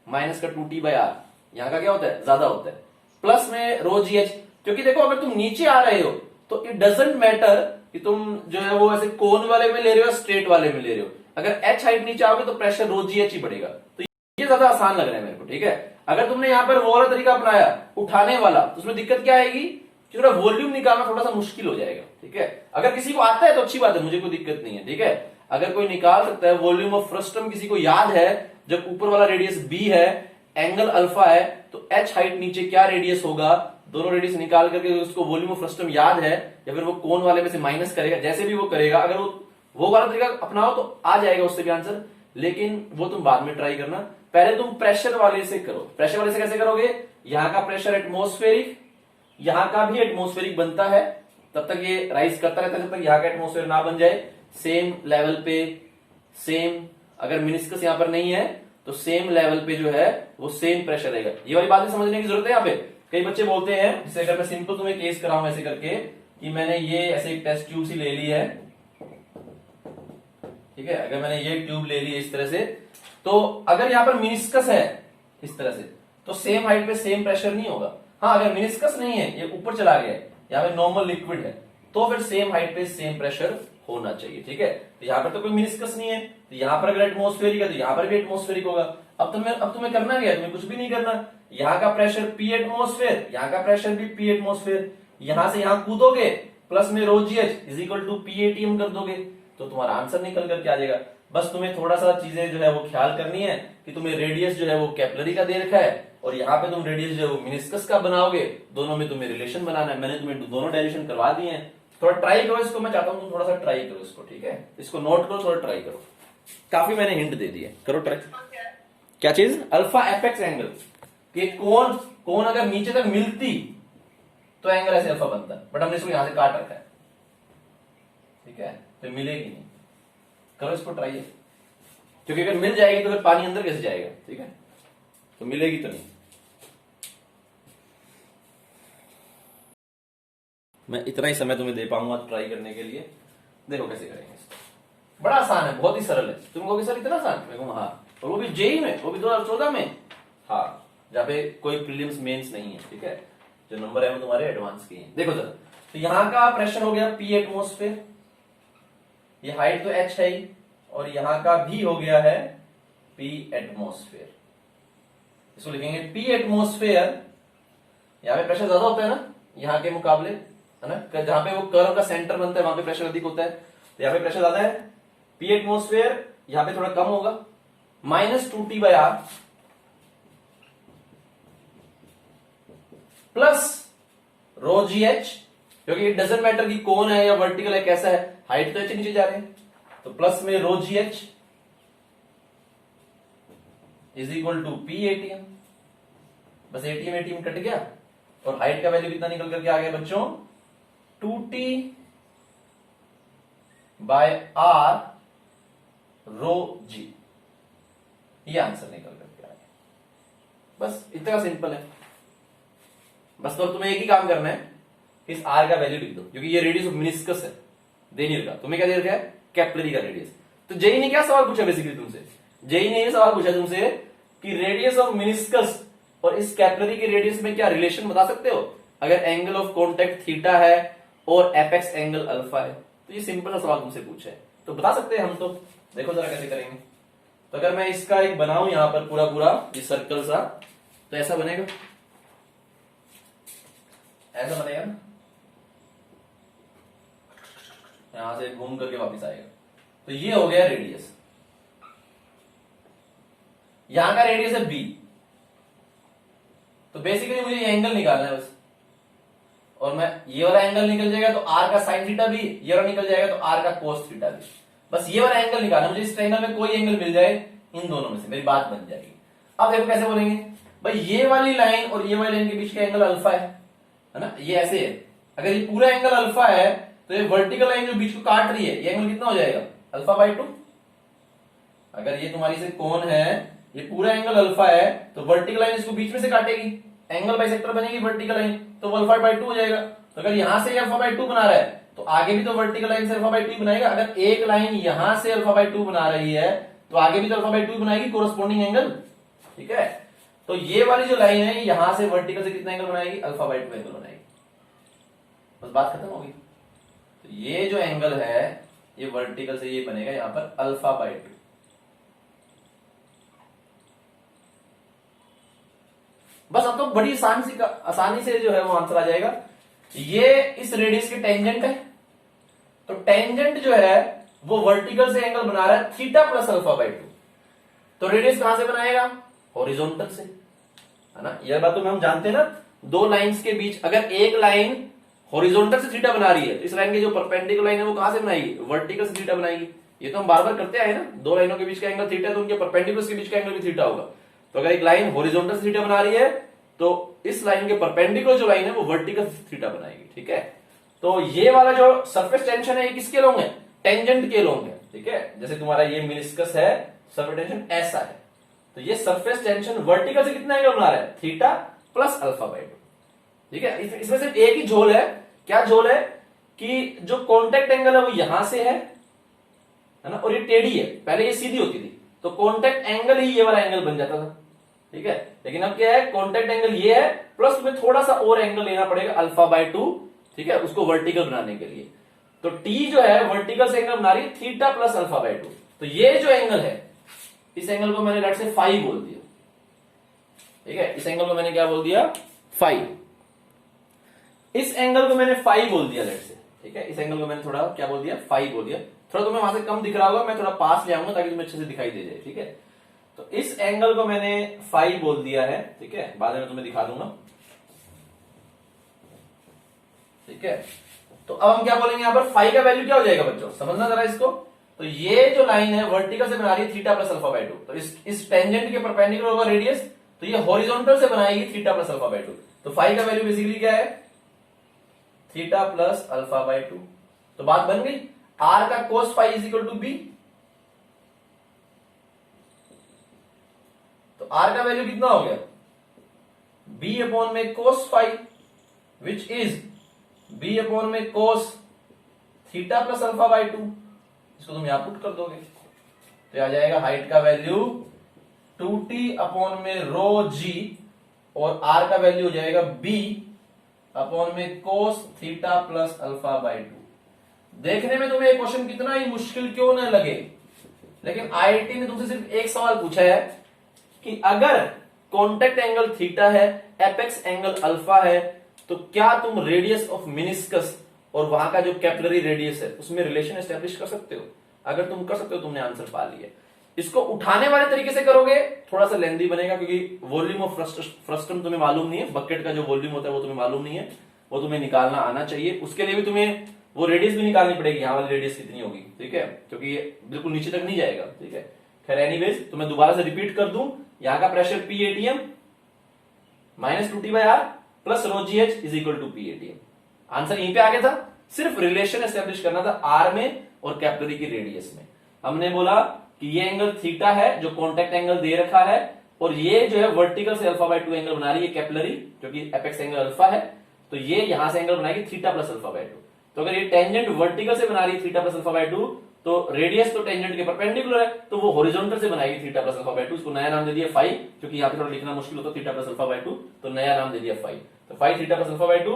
माइनस का 2T/R। यहां का क्या होता है, ज्यादा होता है, प्लस में रो GH। क्योंकि देखो अगर तुम नीचे आ रहे हो तो इट डजेंट मैटर कि तुम जो है वो ऐसे कोन वाले में ले रहे हो, स्ट्रेट वाले में ले रहे हो। अगर h हाइट नीचे आओगे तो प्रेशर रो GH ही बढ़ेगा। तो ये ज्यादा आसान लग रहा है मेरे को, ठीक है। अगर तुमने यहां पर वो वाला तरीका अपनाया उठाने वाला, तो उसमें दिक्कत क्या आएगी कि थोड़ा वॉल्यूम निकालना थोड़ा सा मुश्किल हो जाएगा, ठीक है। अगर किसी को आता है तो अच्छी बात है, मुझे कोई दिक्कत नहीं है, ठीक है। अगर कोई निकाल सकता है वॉल्यूम ऑफ फ्रस्टम, किसी को याद है जब ऊपर वाला रेडियस b है, एंगल अल्फा है, तो h हाइट नीचे क्या रेडियस होगा, दोनों रेडियस निकाल करके उसको वॉल्यूम ऑफ फ्रस्टम याद है, या फिर वो कोन वाले में से माइनस करेगा, जैसे भी वो करेगा। अगर वो वाला तरीका अपनाओ तो आ जाएगा उससे भी आंसर, लेकिन वो तुम बाद में ट्राई करना। पहले तुम प्रेशर वाले से करो। प्रेशर वाले से कैसे करोगे, यहां का प्रेशर एटमॉस्फेरिक, यहां का भी एटमॉस्फेरिक बनता है, तब तक ये राइज करता रहता है जब तक यहां का एटमॉस्फेयर ना बन जाए सेम लेवल पे। सेम, अगर मिनिस्कस यहां पर नहीं है तो सेम लेवल पे जो है वो सेम प्रेशर रहेगा। ये वाली बातें समझने की जरूरत है। यहाँ पे कई बच्चे बोलते हैं, जैसे अगर मैं सिंपल तुम्हें केस कराऊं ऐसे करके कि मैंने ये ऐसे एक टेस्ट ट्यूब सी ले ली है, ठीक है। अगर मैंने ये ट्यूब ले ली इस तरह से, तो अगर यहां पर मिनिस्कस है इस तरह से, तो सेम हाइट पे सेम प्रेशर नहीं होगा। हाँ, अगर मिनिस्कस नहीं है, ये ऊपर चला गया है, यहाँ पे नॉर्मल लिक्विड है, तो फिर सेम हाइट पे सेम प्रेशर होना चाहिए, ठीक है। तो यहाँ पर तो कोई मिनिस्कस नहीं है, तो यहाँ पर अगर एटमॉस्फेरिक है तो यहाँ पर भी एटमॉस्फेरिक होगा। अब तुम्हें करना क्या है, तुम्हें कुछ भी नहीं करना। यहाँ का प्रेशर P एटमॉस्फेयर, यहाँ का प्रेशर भी P एटमॉस्फेयर, यहां से यहां कूदोगे, प्लस में rho GH is equal to PATM कर दोगे, तो तुम्हारा आंसर निकल करके आ जाएगा। बस तुम्हें थोड़ा सा चीजें जो है वो ख्याल करनी है कि तुम्हें रेडियस जो है वो कैपिलरी का दे रखा है, और यहाँ पे तुम रेडियस जो है वो मिनिस्कस का बनाओगे, दोनों में तुम्हें रिलेशन बनाना है। मैंने तुम्हें दोनों डेरिवेशन करवा दिए हैं, थोड़ा ट्राई करो इसको। मैं चाहता हूं तुम थोड़ा सा ट्राई करो इसको, ठीक है। इसको नोट करो, थोड़ा ट्राई करो। काफी मैंने हिंट दे दिए, करो ट्राई। क्या चीज, अल्फा एपेक्स एंगल, कि कोण कोण अगर नीचे तक मिलती तो एंगल ऐसे अल्फा बनता है, बट हमने इसको यहां से काट रखा है, ठीक है, तो मिलेगी नहीं। करो इसको ट्राई, क्योंकि अगर मिल जाएगी तो फिर पानी अंदर कैसे जाएगा, ठीक है, तो मिलेगी तो नहीं। मैं इतना ही समय तुम्हें दे पाऊंगा ट्राई करने के लिए, देखो कैसे करेंगे इसको। बड़ा आसान है, बहुत ही सरल है। तुम कहोगे सर इतना आसान, मैं कहूँ हाँ, और वो भी जेई में, वो भी 2014 में, हाँ, जहाँ पे कोई प्रीलिम्स मेंस नहीं है, ठीक है, जो नंबर है वो तुम्हारे एडवांस के हैं। देखो जरा, तो यहां का प्रेशर हो गया P एटमोस्फेयर, ये हाइट तो H है ही, और यहां का भी हो गया है P एटमोस्फेयर। इसको लिखेंगे P एटमोस्फेयर। यहां पे प्रेशर ज्यादा होता है ना यहां के मुकाबले, है ना, जहां पे वो कर्व का सेंटर बनता है वहां पे प्रेशर अधिक होता है, तो यहां पे प्रेशर ज्यादा है। P एटमोस्फेयर यहां पे थोड़ा कम होगा, -2T/R प्लस ρgh, क्योंकि इट डजंट मैटर कि कौन है या वर्टिकल है, कैसा है, हाइट तो नीचे जा रहे हैं, तो प्लस में ρgh is equal to P ATM। बस ATM ATM कट गया, और हाइट का वैल्यू कितना निकल करके आ गया बच्चों, 2T/R ρg, ये आंसर निकल करके आ गया। बस इतना सिंपल है। बस तो तुम्हें एक ही काम करना है, इस R का वैल्यू लिख दो, क्योंकि ये रेडियस ऑफ मिनिस्कस है देनियर का। तुम्हें क्या दे रखा है, कैपिलरी का रेडियस। तो जेई ने क्या सवाल पूछा बेसिकली तुमसे, जेई ने ये सवाल पूछा तुमसे कि रेडियस ऑफ मिनिस्कस और इस कैपिलरी के रेडियस में क्या रिलेशन बता सकते हो, अगर एंगल ऑफ कॉन्टेक्ट थीटा है और एपेक्स एंगल अल्फा है। तो ये सिंपल सा सवाल तुमसे पूछा है, तो बता सकते हैं हम। तो देखो जरा कैसे करेंगे। तो अगर मैं इसका एक बनाऊं यहां पर पूरा पूरा ये सर्कल सा, तो ऐसा बनेगा, ऐसा बनेगा ना, यहां से घूम करके वापस आएगा। तो ये हो गया रेडियस, यहां का रेडियस है B, तो बेसिकली मुझे ये एंगल निकालना है बस, और मैं ये वाला एंगल निकल जाएगा तो R का साइन थीटा भी, ये वाला निकल जाएगा तो R का कोस थीटा भी। बस ये वाला एंगल निकालना, मुझे इस ट्रायंगल में कोई एंगल मिल जाए इन दोनों में से, मेरी बात बन जाएगी। अब देखो कैसे बोलेंगे, भाई ये वाली लाइन और ये वाली लाइन के बीच का एंगल अल्फा है ना, ये ऐसे है। अगर ये पूरा एंगल अल्फा है तो ये वर्टिकल लाइन जो बीच को काट रही है ये एंगल कितना हो जाएगा, α/2। अगर ये तुम्हारी से कोण है, ये पूरा एंगल अल्फा है, तो वर्टिकल लाइन इसको बीच में से काटेगी, एंगल बाइसेक्टर बनेगी वर्टिकल लाइन, तो α/2 हो जाएगा। तो अगर यहां से α/2 बना रहा है तो आगे भी तो वर्टिकल लाइन से α/2 बनाएगा। अगर एक लाइन यहां से α/2 बना रही है तो आगे भी तो α/2 बनाएगी, कोरस्पोंडिंग एंगल, ठीक है। तो ये वाली जो लाइन है यहां से वर्टिकल से कितना एंगल बनाएगी, α/2 एंगल बनाएगी। बस बात खत्म होगी। तो ये जो एंगल है ये वर्टिकल से ये बनेगा यहां पर α/2। बस अब तो बड़ी आसानी से जो है वो आंसर आ जाएगा। ये इस रेडियस के टेंजेंट है, तो टेंजेंट जो है वो वर्टिकल से एंगल बना रहा है थीटा प्लस α/2। तो रेडियस कहां से बनाएगा, हॉरिजॉन्टल से, है ना। यह बात तो हम जानते हैं ना, दो लाइंस के बीच अगर एक लाइन हॉरिजॉन्टल से थीटा बना रही है तो इस लाइन की जो परपेंडिकुलर लाइन है वो कहां से बनाएगी, वर्टिकल से थीटा बनाएगी। ये तो हम बार बार करते आए ना, दो लाइनों के बीच का एंगल थीटा है तो उनके परपेंडिकुलर के बीच का एंगल भी थीटा होगा। तो अगर एक लाइन हॉरिजॉन्टल से थीटा बना रही है तो इस लाइन के परपेंडिकुलर जो लाइन है वो वर्टिकल से थीटा बनाएगी, ठीक है। तो ये वाला जो सरफेस टेंशन है ये किसके लोग हैं, टेंजेंट के लोग हैं, ठीक है। जैसे तुम्हारा ये मिनिस्कस है, सरफेस टेंशन ऐसा है, तो ये सरफेस टेंशन वर्टिकल से कितना एंगल बना रहा है, थीटा प्लस α/2, ठीक है। इसमें सिर्फ एक ही झोल है, क्या झोल है कि जो कॉन्टेक्ट एंगल है वो यहां से है ना, और ये टेढ़ी है, पहले ये सीधी होती थी तो कॉन्टेक्ट एंगल ही ये वाला एंगल बन जाता था, ठीक है। लेकिन अब क्या है, कॉन्टेक्ट एंगल ये है प्लस तुम्हें थोड़ा सा और एंगल लेना पड़ेगा α/2, ठीक है, उसको वर्टिकल बनाने के लिए। तो T जो है वर्टिकल से एंगल बना रही है थीटा प्लस α/2। तो ये जो एंगल है इस एंगल को मैंने लेट से फाई बोल दिया, ठीक है। इस एंगल को मैंने क्या बोल दिया, फाई। इस एंगल को मैंने फाई बोल दिया लेट से, ठीक है। इस एंगल को मैंने थोड़ा क्या बोल दिया, फाई बोल दिया। थोड़ा तुम्हें वहां से कम दिख रहा होगा, मैं थोड़ा पास ले आऊंगा ताकि तुम्हें अच्छे से दिखाई दे जाए, ठीक है। तो इस एंगल को मैंने फाई बोल दिया है, ठीक है, बाद में तुम्हें दिखा दूंगा, ठीक है। तो अब हम क्या बोलेंगे यहां पर, फाई का वैल्यू क्या हो जाएगा बच्चों, समझना जरा इसको। तो ये जो लाइन है वर्टिकल से बना रही है थीटा प्लस α/2, तो इस टेंजेंट के परपेंडिकुलर होगा रेडियस, तो ये हॉरिजॉन्टल से बनाएगी थीटा प्लस अल्फा बाय 2। तो फाई का वैल्यू बेसिकली क्या है, थीटा प्लस अल्फा बाय 2। तो बात बन गई, आर का cos phi is equal to B. तो आर का वैल्यू कितना हो गया, बी अपॉन में cos phi which is B upon में cos theta plus alpha by 2। इसको तुम यहां पुट कर दोगे तो आ जाएगा हाइट का वैल्यू 2t अपॉन में रो जी और आर का वैल्यू हो जाएगा b अपॉन में cos theta plus alpha by 2। देखने में तुम्हें क्वेश्चन कितना ही मुश्किल क्यों न लगे, लेकिन आईआईटी ने तुमसे सिर्फ एक सवाल पूछा है कि अगर कॉन्टेक्ट एंगल थीटा है, एपेक्स एंगल अल्फा है, तो क्या तुम रेडियस ऑफ मिनिस्कस और वहां का जो कैपिलरी रेडियस है उसमें रिलेशन एस्टेब्लिश कर सकते हो। अगर तुम कर सकते हो तुमने आंसर पा लिया। इसको उठाने वाले तरीके से करोगे थोड़ा सा लेंदी बनेगा, क्योंकि वॉल्यूम ऑफ फ्रस्टम तुम्हें मालूम नहीं है, बकेट का जो वॉल्यूम होता है वो तुम्हें मालूम नहीं है, वो तुम्हें निकालना आना चाहिए। उसके लिए भी तुम्हें वो रेडियस भी निकालनी पड़ेगी, यहाँ वाली रेडियस कितनी होगी, ठीक है, क्योंकि ये बिल्कुल नीचे तक नहीं जाएगा, ठीक है। खैर एनीवेज तो मैं दोबारा से रिपीट कर दूं, यहाँ का pressure P ATM minus 2t by R plus rho G H is equal to P ATM. Answer यहीं पे आ गया था, सिर्फ रिलेशन एस्टेब्लिश करना था आर में और कैपिलरी की रेडियस में। हमने बोला कि ये एंगल थीटा है जो कॉन्टेक्ट एंगल दे रखा है, और ये जो है वर्टिकल से अल्फा बाय 2 एंगल बना रही है कैपिलरी, जो कि एपेक्स एंगल अल्फा है, तो ये यहां से एंगल बनाएगी थीटा प्लस अल्फा बाय 2। तो अगर ये टेंजेंट वर्टिकल से बना रही है थीटा प्लस अल्फा बाय 2, तो रेडियस तो टेंजेंट के परपेंडिकुलर है, तो वो हॉरिजॉन्टल से बनाएगी थीटा प्लस अल्फा बाय 2। उसको नया नाम दे दिया फाई, क्योंकि यहाँ पे थोड़ा लिखना मुश्किल होता है थीटा प्लस अल्फा बाय 2, तो नया नाम दे दिया फाई। तो phi theta plus alpha by 2,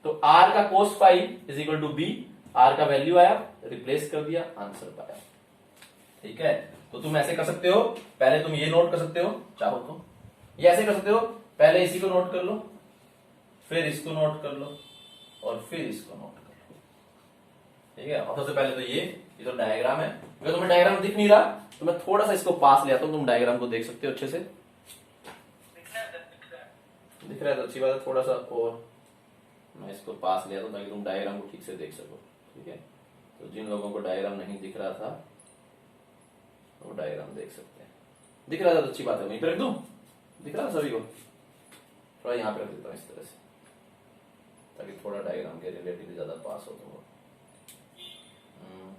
तो आर का cos phi is equal to B, R का वैल्यू आया, रिप्लेस कर दिया, आंसर पाया, ठीक है। तो तुम ऐसे कर सकते हो, पहले तुम ये नोट कर सकते हो, चाहो तो ये ऐसे कर सकते हो, पहले इसी को नोट कर लो, फिर इसको नोट कर लो, और फिर इसको नोट कर लो, ठीक है। और सबसे पहले तो ये तो डायग्राम है, अगर तुम्हें डायग्राम दिख नहीं रहा तो मैं थोड़ा सा इसको पास ले आता हूं, तुम डायग्राम को देख सकते हो अच्छे से। दिख रहा है तो अच्छी बात है, थोड़ा सा और मैं इसको पास ले आता हूं ताकि तुम डायग्राम को ठीक से देख सको, ठीक है। तो जिन लोगों को डायग्राम नहीं दिख रहा था वो डायग्राम देख सकते हैं। दिख रहा था तो अच्छी बात है, वहीं पे रख दूं, दिख रहा था सभी को, थोड़ा यहाँ पे रख देता हूँ इस तरह से, ताकि थोड़ा डायग्राम के रिलेटिव ज्यादा पास हो। तो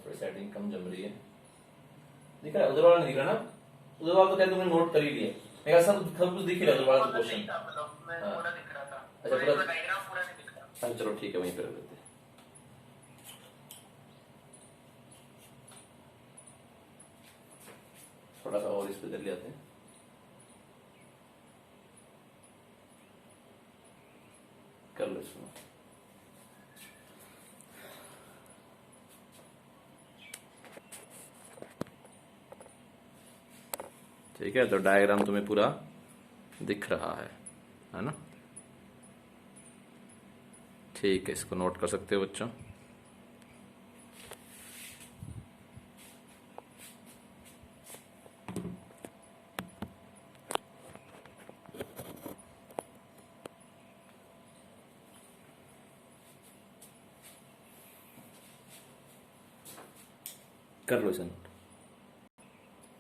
थोड़ी सेटिंग कम जम रही है, दिख रहा है, उधर वाला नहीं दिख रहा ना, उधर वाला तो क्या तुमने नोट कर ही लिया, मेरा सब कुछ दिख ही रहा है, उधर वाला तो क्वेश्चन अच्छा पूरा, चलो ठीक है, वहीं पे रख देते हैं। थोड़ा सा और इस पे कर लेते हैं, कर लो इसको, ठीक है। तो डायग्राम तुम्हें पूरा दिख रहा है ना, ठीक है। इसको नोट कर सकते हो बच्चों। कर लो इसे नोट।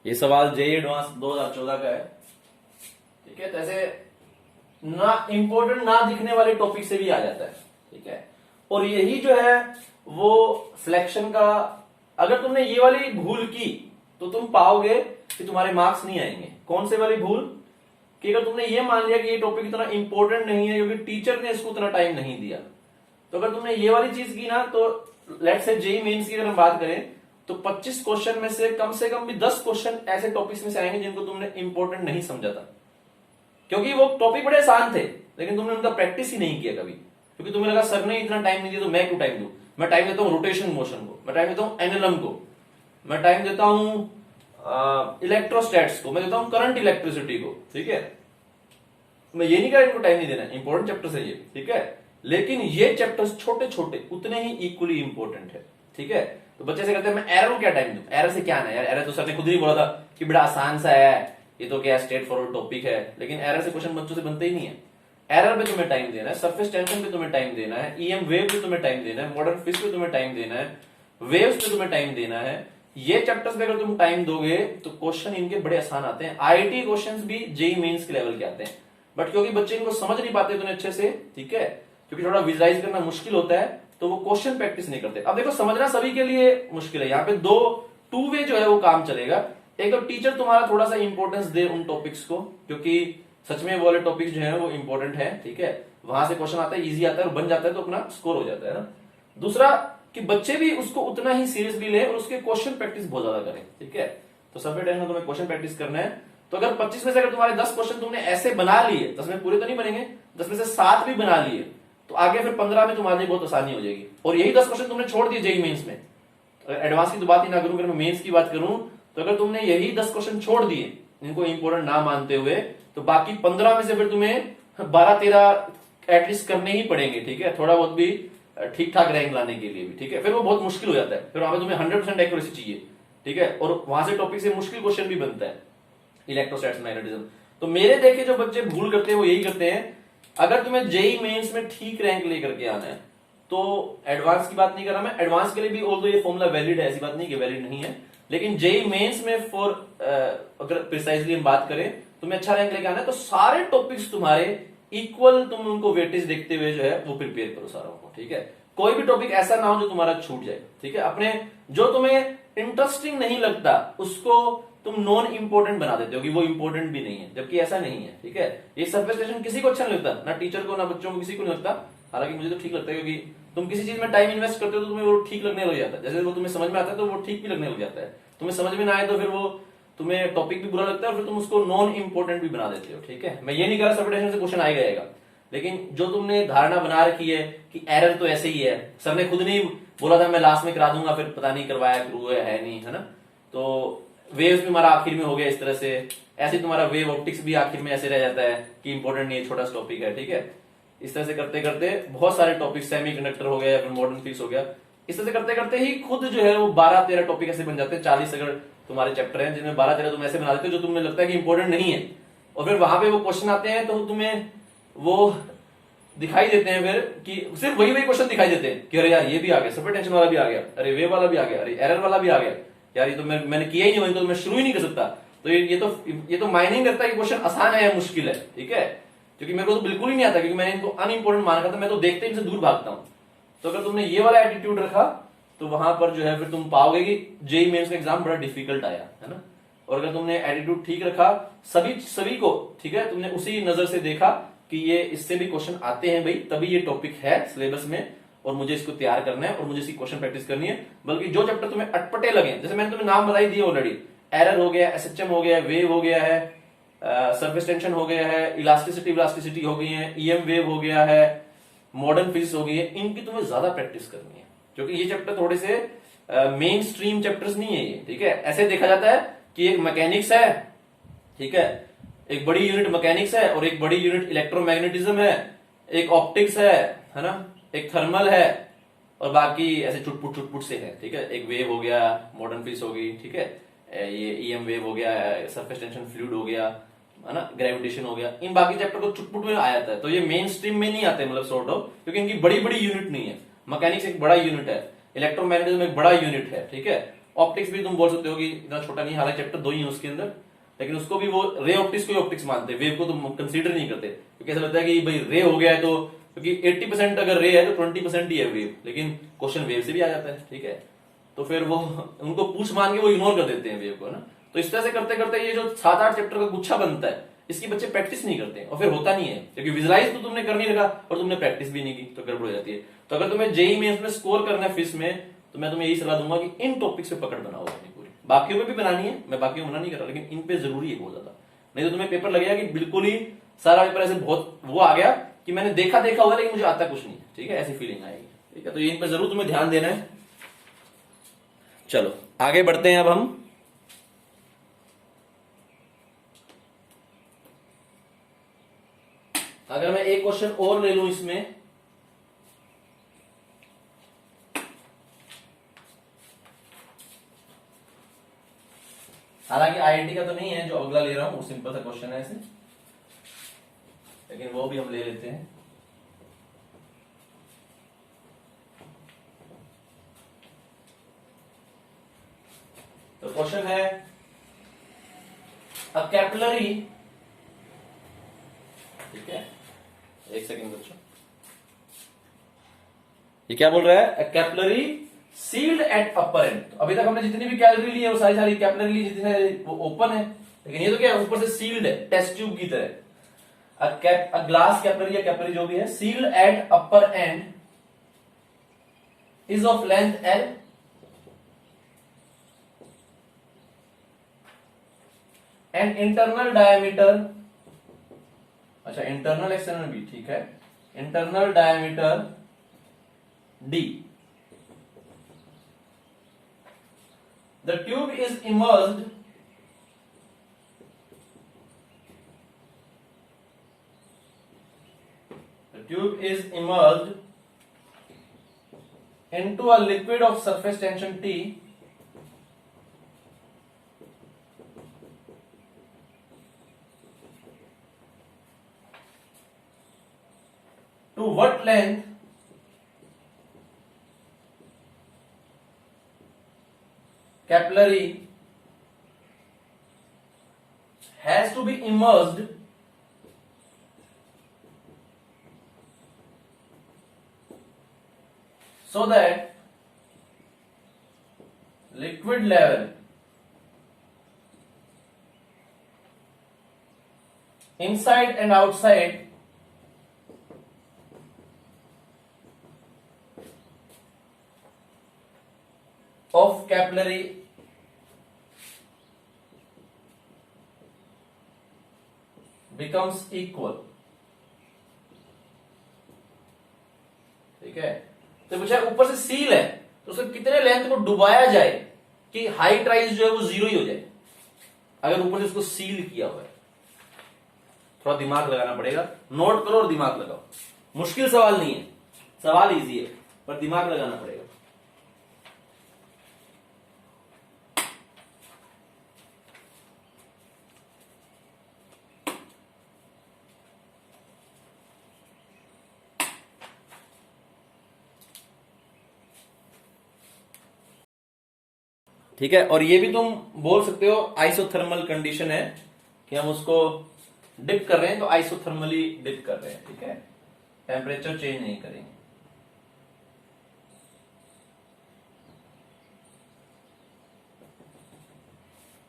ये सवाल जेईई एडवांस 2014 का है, ठीक है। तो ऐसे ना इंपॉर्टेंट ना दिखने वाले टॉपिक से भी आ जाता है, ठीक है। और यही जो है वो सिलेक्शन का, अगर तुमने ये वाली भूल की तो तुम पाओगे कि तुम्हारे मार्क्स नहीं आएंगे। कौन से वाली भूल, कि अगर तुमने ये मान लिया कि ये टॉपिक इतना इंपॉर्टेंट नहीं है क्योंकि टीचर ने इसको उतना टाइम नहीं दिया, तो अगर तुमने ये वाली चीज की ना, तो लेट्स से जेईई मेंस की अगर हम बात करें तो 25 क्वेश्चन में से कम भी 10 क्वेश्चन ऐसे टॉपिक्स में से आएंगे जिनको तुमने इंपॉर्टेंट नहीं समझा था, क्योंकि वो टॉपिक बड़े आसान थे लेकिन तुमने उनका प्रैक्टिस ही नहीं किया कभी, क्योंकि तुम्हें लगा सर ने इतना टाइम नहीं दिया तो मैं क्यों टाइम दूं। मैं टाइम देता हूं रोटेशन मोशन को, मैं टाइम देता हूं एनएलएम को, मैं टाइम देता हूं इलेक्ट्रोस्टैट्स को, मैं देता हूं करंट इलेक्ट्रिसिटी को, ठीक है। मैं ये नहीं कह रहा इनको टाइम नहीं देना, इंपॉर्टेंट चैप्टर्स है ये, ठीक है, लेकिन ये चैप्टर्स छोटे छोटे उतने ही इक्वली इंपॉर्टेंट है, ठीक है। तो बच्चे से कहते हैं मैं एरर को क्या टाइम दूं, एरर से क्या आना है यार, एरर तो सर ने खुद ही बोला था कि बड़ा आसान सा है, ये तो क्या स्ट्रेट फॉरवर्ड टॉपिक है, लेकिन एरर से क्वेश्चन बच्चों से बनते ही नहीं है। एरर पे तुम्हें टाइम देना है, सरफेस टेंशन पे तुम्हें टाइम देना है, ईएम वेव पे तुम्हें टाइम देना है, मॉडर्न फिजिक्स पे तुम्हें टाइम देना है, वेव्स पे तुम्हें टाइम देना है, ये चैप्टर्स में अगर तुम टाइम दोगे तो क्वेश्चन इनके बड़े आसान आते हैं। आईआईटी क्वेश्चंस भी जेई मेंस के लेवल के आते हैं, बट क्योंकि बच्चे इनको समझ नहीं पाते इतने अच्छे से, ठीक है, क्योंकि थोड़ा विजुलाइज करना मुश्किल होता है, तो वो क्वेश्चन प्रैक्टिस नहीं करते। अब देखो समझना सभी के लिए मुश्किल है, यहाँ पे दो टू वे जो है वो काम चलेगा। एक तो टीचर तुम्हारा थोड़ा सा इंपॉर्टेंस दे उन टॉपिक्स को, क्योंकि सच में वो वाले टॉपिक्स जो है वो इंपॉर्टेंट है, ठीक है, वहां से क्वेश्चन आता है, इजी आता है और बन जाता है, तो अपना स्कोर हो जाता है ना। दूसरा कि बच्चे भी उसको उतना ही सीरियसली ले और उसके क्वेश्चन प्रैक्टिस बहुत ज्यादा करें, ठीक है। तो सबसे टेंशन तुम्हें क्वेश्चन प्रैक्टिस करना है। तो अगर 25 में से अगर तुम्हारे 10 क्वेश्चन तुमने ऐसे बना लिए, 10 में पूरे तो नहीं बनेंगे, 10 में से 7 भी बना लिए, तो आगे फिर 15 में तुम्हारे लिए बहुत आसानी हो जाएगी। और यही 10 क्वेश्चन तुमने छोड़ दिए जेईई मेंस में, एडवांस की तो बात ही ना करूं, अगर मैं मेंस की बात करूं, तो अगर तुमने यही 10 क्वेश्चन छोड़ दिए इनको इंपॉर्टेंट ना मानते हुए, तो बाकी 15 में से फिर तुम्हें 12-13 एटलीस्ट करने ही पड़ेंगे, ठीक है, थोड़ा बहुत भी ठीक ठाक रैंक लाने के लिए भी, ठीक है। फिर वो बहुत मुश्किल हो जाता है, फिर वहां पे तुम्हें 100% एक्यूरेसी चाहिए, ठीक है, और वहां से टॉपिक से मुश्किल क्वेश्चन भी बनता है, इलेक्ट्रोस्टैटिक्स, मैग्नेटिज्म। तो मेरे देखे जो बच्चे भूल करते हैं वो यही करते हैं, अगर तुम्हें जेईई मेंस में ठीक रैंक लेकर के आना है, तो एडवांस की बात नहीं कर रहा मैं, एडवांस के लिए भी ऑल्दो ये फॉर्मूला वैलिड है, ऐसी बात नहीं कि वैलिड नहीं है, लेकिन जेईई मेंस में फॉर अगर प्रिसाइजली हम बात करें, तुम्हें अच्छा रैंक लेके आना है, तो सारे टॉपिक्स तुम्हारे इक्वल, तुम उनको वेटेज देखते हुए जो है वो प्रिपेयर करो सारा को, ठीक है। कोई भी टॉपिक ऐसा ना हो जो तुम्हारा छूट जाए, ठीक है। अपने जो तुम्हें इंटरेस्टिंग नहीं लगता उसको तुम नॉन इंपोर्टेंट बना देते हो कि वो इंपोर्टेंट भी नहीं है, जबकि ऐसा नहीं है, ठीक है। ये सरफेस टेंशन किसी को अच्छा नहीं लगता, ना टीचर को ना बच्चों को, किसी को नहीं लगता, हालांकि मुझे तो ठीक लगता है, क्योंकि तुम किसी चीज में टाइम इन्वेस्ट करते हो तो तुम्हें वो ठीक लगने लग जाता है, जैसे वो तुम्हें समझ में आता है तो वो ठीक भी लगने लग जाता है, तुम्हें समझ में ना आए तो फिर वो तुम्हें टॉपिक भी बुरा लगता है और फिर तुम उसको नॉन इंपोर्टेंट भी बना देते हो, ठीक है। मैं ये नहीं कर रहा सरफेस टेंशन से क्वेश्चन आएगा, लेकिन जो तुमने धारणा बना रखी है कि एरर तो ऐसे ही है, सर ने खुद नहीं बोला था मैं लास्ट में करा दूंगा, फिर पता नहीं करवाया, क्रू है नहीं, है ना। तो वेव्स भी हमारा आखिर में हो गया इस तरह से, ऐसे तुम्हारा वेव ऑप्टिक्स भी आखिर में ऐसे रह जाता है कि इंपॉर्टेंट नहीं है, छोटा सा टॉपिक है, ठीक है। इस तरह से करते करते बहुत सारे टॉपिक, सेमीकंडक्टर हो गया या फिर मॉडर्न फिजिक्स हो गया, इस तरह से करते करते ही खुद जो है वो 12-13 टॉपिक ऐसे बन जाते हैं। 40 अगर तुम्हारे चैप्टर हैं जिनमें 12-13 तुम ऐसे बना देते हो जो तुम्हें लगता है कि इंपॉर्टेंट नहीं है, और फिर वहां पे वो क्वेश्चन आते हैं तो तुम्हें वो दिखाई देते हैं फिर कि सिर्फ वही वही क्वेश्चन दिखाई देते हैं कि अरे यार ये भी आ गया, सरफेस टेंशन वाला भी आ गया, अरे वेव वाला भी आ गया, अरे एरर वाला भी आ गया, यार ये तो मैंने किया ही नहीं, वही तो मैं शुरू ही नहीं कर सकता। तो ये तो मायने नहीं करता कि क्वेश्चन आसान है या मुश्किल है, ठीक है, क्योंकि मेरे को तो बिल्कुल ही नहीं आता, क्योंकि मैंने इनको अनइंपोर्टेंट माना था, मैं तो देखते ही इनसे दूर भागता हूं। तो अगर तुमने ये वाला एटीट्यूड रखा तो वहां पर जो है फिर तुम पाओगे कि जेईई मेंस का एग्जाम बड़ा डिफिकल्ट आया, है ना। और अगर तुमने एटीट्यूड ठीक रखा, सभी को, ठीक है, तुमने उसी नजर से देखा कि ये इससे भी क्वेश्चन आते हैं भाई, तभी ये टॉपिक है सिलेबस में और मुझे इसको तैयार करना है और मुझे इसकी क्वेश्चन प्रैक्टिस करनी है। बल्कि जो चैप्टर तुम्हें अटपटे लगे, जैसे मैंने तुम्हें नाम बताई दिए ऑलरेडी, एरर हो गया, एसएचएम हो गया, वेव हो गया है, सरफेस टेंशन हो गया है, इलास्टिसिटी हो गई है, ईएम वेव हो गया है, मॉडर्न फिजिक्स हो गई है, इनकी तुम्हें ज्यादा प्रैक्टिस करनी है, क्योंकि ये चैप्टर थोड़े से मेन स्ट्रीम चैप्टर्स नहीं है ये, ठीक है। ऐसे देखा जाता है कि एक मैकेनिक्स है, ठीक है, एक बड़ी यूनिट मैकेनिक्स है और एक बड़ी यूनिट इलेक्ट्रोमैग्नेटिज्म है, एक ऑप्टिक्स है ना, एक थर्मल है, और बाकी ऐसे चुटपुट से है, ठीक है। एक वेव हो गया, मॉडर्न फिजिक्स हो गई, ठीक है, ये ईएम वेव हो गया, सरफेस टेंशन फ्लूइड हो गया, है ना, ग्रेविटेशन हो गया, इन बाकी चैप्टर को चुटपुट में आ जाता है, तो ये मेन स्ट्रीम में नहीं आते, मतलब सॉर्ट ऑफ, क्योंकि इनकी बड़ी बड़ी यूनिट नहीं है। मैकेनिक्स एक बड़ा यूनिट है, इलेक्ट्रोमैग्नेटिज्म एक बड़ा यूनिट है, ठीक है। ऑप्टिक्स भी तुम बोल सकते हो कि इतना छोटा नहीं, हालांकि चैप्टर 2 ही है उसके अंदर, लेकिन उसको भी वो रे ऑप्टिक्स को ऑप्टिक्स मानते हैं, वेव को तुम कंसीडर नहीं करते, क्योंकि ऐसा लगता है कि भाई रे हो गया है तो, क्योंकि 80% अगर रे है तो 20% ही है वेव, लेकिन क्वेश्चन वेव से भी आ जाता है, ठीक है। तो फिर वो उनको पूछ मान के वो इग्नोर कर देते हैं वेव को ना। तो इस तरह से करते करते ये जो 7-8 चैप्टर का गुच्छा बनता है, इसकी बच्चे प्रैक्टिस नहीं करते और फिर होता नहीं है, क्योंकि विजुलाइज तो तुमने कर नहीं रखा और तुमने प्रैक्टिस भी नहीं की, तो गड़बड़ हो जाती है। तो अगर तुम्हें जेईई मेंस में स्कोर करना है फिजिक्स में, तो मैं तुम्हें यही सलाह दूंगा कि इन टॉपिक्स पे पकड़ बनाओ अपनी पूरी, बाकियों में भी बनानी है, मैं बाकियों मना नहीं कर रहा, लेकिन इन पे जरूरी है बहुत ज्यादा, नहीं तो तुम्हें पेपर लगेगा कि बिल्कुल ही सारा पेपर ऐसे बहुत वो आ गया कि मैंने देखा हुआ लेकिन मुझे आता कुछ नहीं, ठीक है, ऐसी फीलिंग आएगी, ठीक है। तो इन पर जरूर तुम्हें ध्यान देना है। चलो आगे बढ़ते हैं अब हम। अगर मैं एक क्वेश्चन और ले लूं इसमें, हालांकि आईआईटी का तो नहीं है जो अगला ले रहा हूं, वो सिंपल सा क्वेश्चन है ऐसे, लेकिन वो भी हम ले लेते हैं। तो क्वेश्चन है अ कैपिलरी, ठीक है, एक सेकेंड बच्चों, ये क्या बोल रहा है? A capillary sealed at upper end. तो अभी तक हमने जितनी भी कैलोरी ली है वो सारी सारी कैपिलरी ली, जितनी सारी वो ओपन है, लेकिन ये तो क्या है, ऊपर से सील्ड है, टेस्ट ट्यूब की तरह। अ ग्लास कैपिलरी या कैपिलरी जो भी है, sealed at upper end is of length L and internal diameter, अच्छा इंटरनल एक्सटर्नल भी ठीक है, internal diameter D. The tube is immersed into a liquid of surface tension T to what length capillary has to be immersed so that liquid level inside and outside of capillary becomes equal, ठीक है। तो पूछा ऊपर से seal है तो उसको कितने लेंथ को डुबाया जाए कि हाइट राइज जो है वो जीरो ही हो जाए, अगर ऊपर से उसको सील किया हुआ है। थोड़ा दिमाग लगाना पड़ेगा, नोट करो और दिमाग लगाओ। मुश्किल सवाल नहीं है, सवाल इजी है, पर दिमाग लगाना पड़ेगा। ठीक है, और ये भी तुम बोल सकते हो आइसोथर्मल कंडीशन है कि हम उसको डिप कर रहे हैं तो आइसोथर्मली डिप कर रहे हैं, ठीक है, टेम्परेचर चेंज नहीं करेंगे।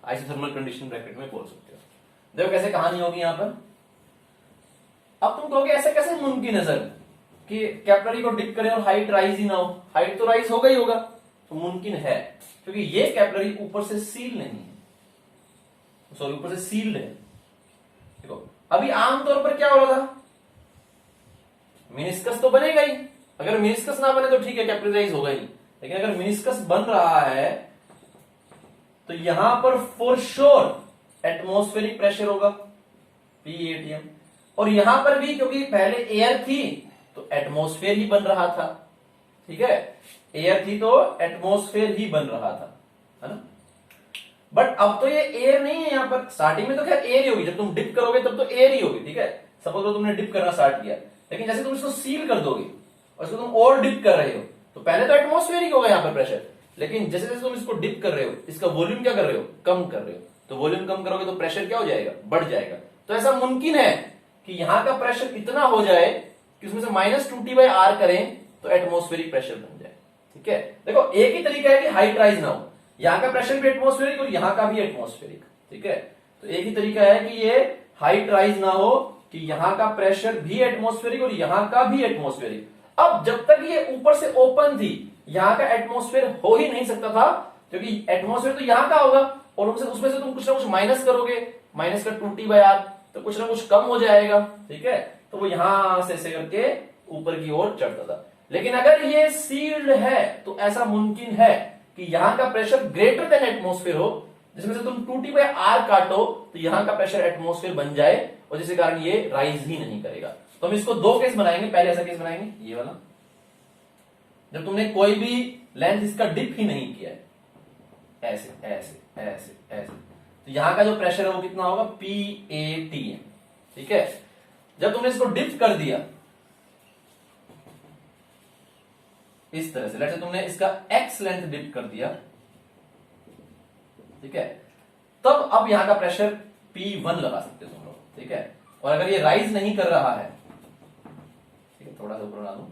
आइसोथर्मल कंडीशन ब्रैकेट में बोल सकते हो। देखो कैसे कहानी होगी यहां पर। अब तुम कहोगे ऐसे कैसे मुमकिन है सर कि कैपिलरी को डिप करें और हाइट राइज ही ना हो? हाइट तो राइज होगा ही होगा। तो मुमकिन है क्योंकि ये कैपिलरी ऊपर से सील नहीं है, सॉरी ऊपर से सील्ड है। देखो अभी आमतौर पर क्या हो रहा था, मिनिस्कस तो बनेगा ही, अगर मिनिस्कस ना बने तो ठीक है कैपिलराइज होगा ही, लेकिन अगर मिनिस्कस बन रहा है तो यहां पर फॉर श्योर एटमॉस्फेरिक प्रेशर होगा PATM, और यहां पर भी क्योंकि पहले एयर थी तो एटमॉस्फेयर ही बन रहा था, ठीक है, एयर थी तो एटमॉस्फेयर ही बन रहा था, है ना। बट अब तो ये एयर नहीं है, यहां पर स्टार्टिंग में तो खैर एयर ही होगी, जब तुम डिप करोगे तब तो एयर ही होगी, ठीक है। सपोज तो तुमने डिप करना स्टार्ट किया, लेकिन जैसे तुम इसको सील कर दोगे और इसको तुम और डिप कर रहे हो तो पहले तो एटमॉस्फेयर ही होगा यहां पर प्रेशर, लेकिन जैसे जैसे तुम इसको डिप कर रहे हो इसका वॉल्यूम क्या कर रहे हो, कम कर रहे हो, तो वॉल्यूम कम करोगे तो प्रेशर क्या हो जाएगा, बढ़ जाएगा। तो ऐसा मुमकिन है कि यहां का प्रेशर इतना हो जाए कि उसमें से -2T/R करें तो एटमॉस्फेरिक प्रेशर बन जाए, ठीक है। देखो एक ही तरीका है कि हाइट राइज ना हो, यहां का प्रेशर भी एटमॉस्फेरिक और यहां का भी एटमॉस्फेरिक, ठीक है। तो एक ही तरीका है कि ये हाइट राइज ना हो कि यहां का प्रेशर भी एटमॉस्फेरिक और यहां का भी एटमॉस्फेरिक। अब जब तक ये ऊपर से ओपन थी यहां का एटमॉस्फेयर हो ही नहीं सकता था, क्योंकि एटमॉस्फेयर तो यहां का होगा और उसमें से तुम कुछ ना कुछ माइनस करोगे, माइनस का 2T/R, तो कुछ ना कुछ कम हो जाएगा, ठीक है। तो वो यहां से ऐसे करके ऊपर की ओर चढ़ता था। लेकिन अगर ये सील्ड है तो ऐसा मुमकिन है कि यहां का प्रेशर ग्रेटर देन एटमॉस्फेयर हो, जिसमें से तुम 2T/R काटो तो यहां का प्रेशर एटमॉस्फेयर बन जाए और जिसके कारण ये राइज ही नहीं करेगा। तो हम इसको दो केस बनाएंगे, पहले ऐसा केस बनाएंगे ये वाला, जब तुमने कोई भी लेंथ इसका डिप ही नहीं किया है, ऐसे ऐसे ऐसे ऐसे, तो यहां का जो प्रेशर है वो कितना होगा, PATM, ठीक है। जब तुमने इसको डिप कर दिया इस तरह से, लेट्स से तुमने इसका x लेंथ डिप कर दिया, ठीक है। तब अब यहां का प्रेशर P1 लगा सकते हो तुम लोग, ठीक है। और अगर ये राइज नहीं कर रहा है, ठीक है, थोड़ा सा ऊपर बना दूं,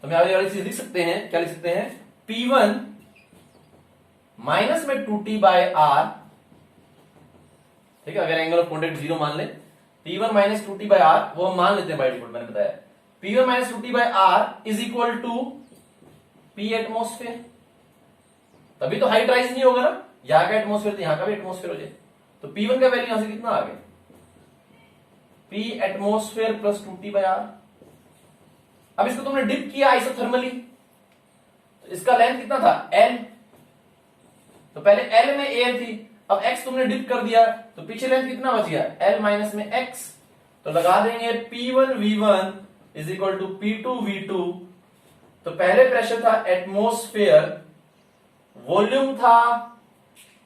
तो मैं वाली चीज लिख सकते हैं, क्या लिख सकते हैं, P1 माइनस में 2T बाय R, ठीक है। अगर एंगल ऑफ कॉन्टेक्ट 0 मान ले, P1 minus 2T by R, वो हम मान लेते हैं बाय डिफॉल्ट, मैंने बताया P1 minus 2T by R is equal to P atmosphere. तभी तो हाइट राइज नहीं होगा ना, यहां का एटमोस्फेयर तो यहां का भी एटमोस्फेयर हो जाए, तो P1 का वैल्यू यहां से कितना आ गया, P atmosphere plus 2T by R। अब इसको तुमने डिप किया आइसोथर्मली, तो इसका लेंथ कितना था, L, तो पहले L में एयर थी, अब X तुमने डिप कर दिया, तो पीछे लेंथ कितना बच गया, L माइनस में X, तो लगा देंगे P1 V1 is equal to P2 V2। तो पहले प्रेशर था एटमोस्फेयर, वॉल्यूम था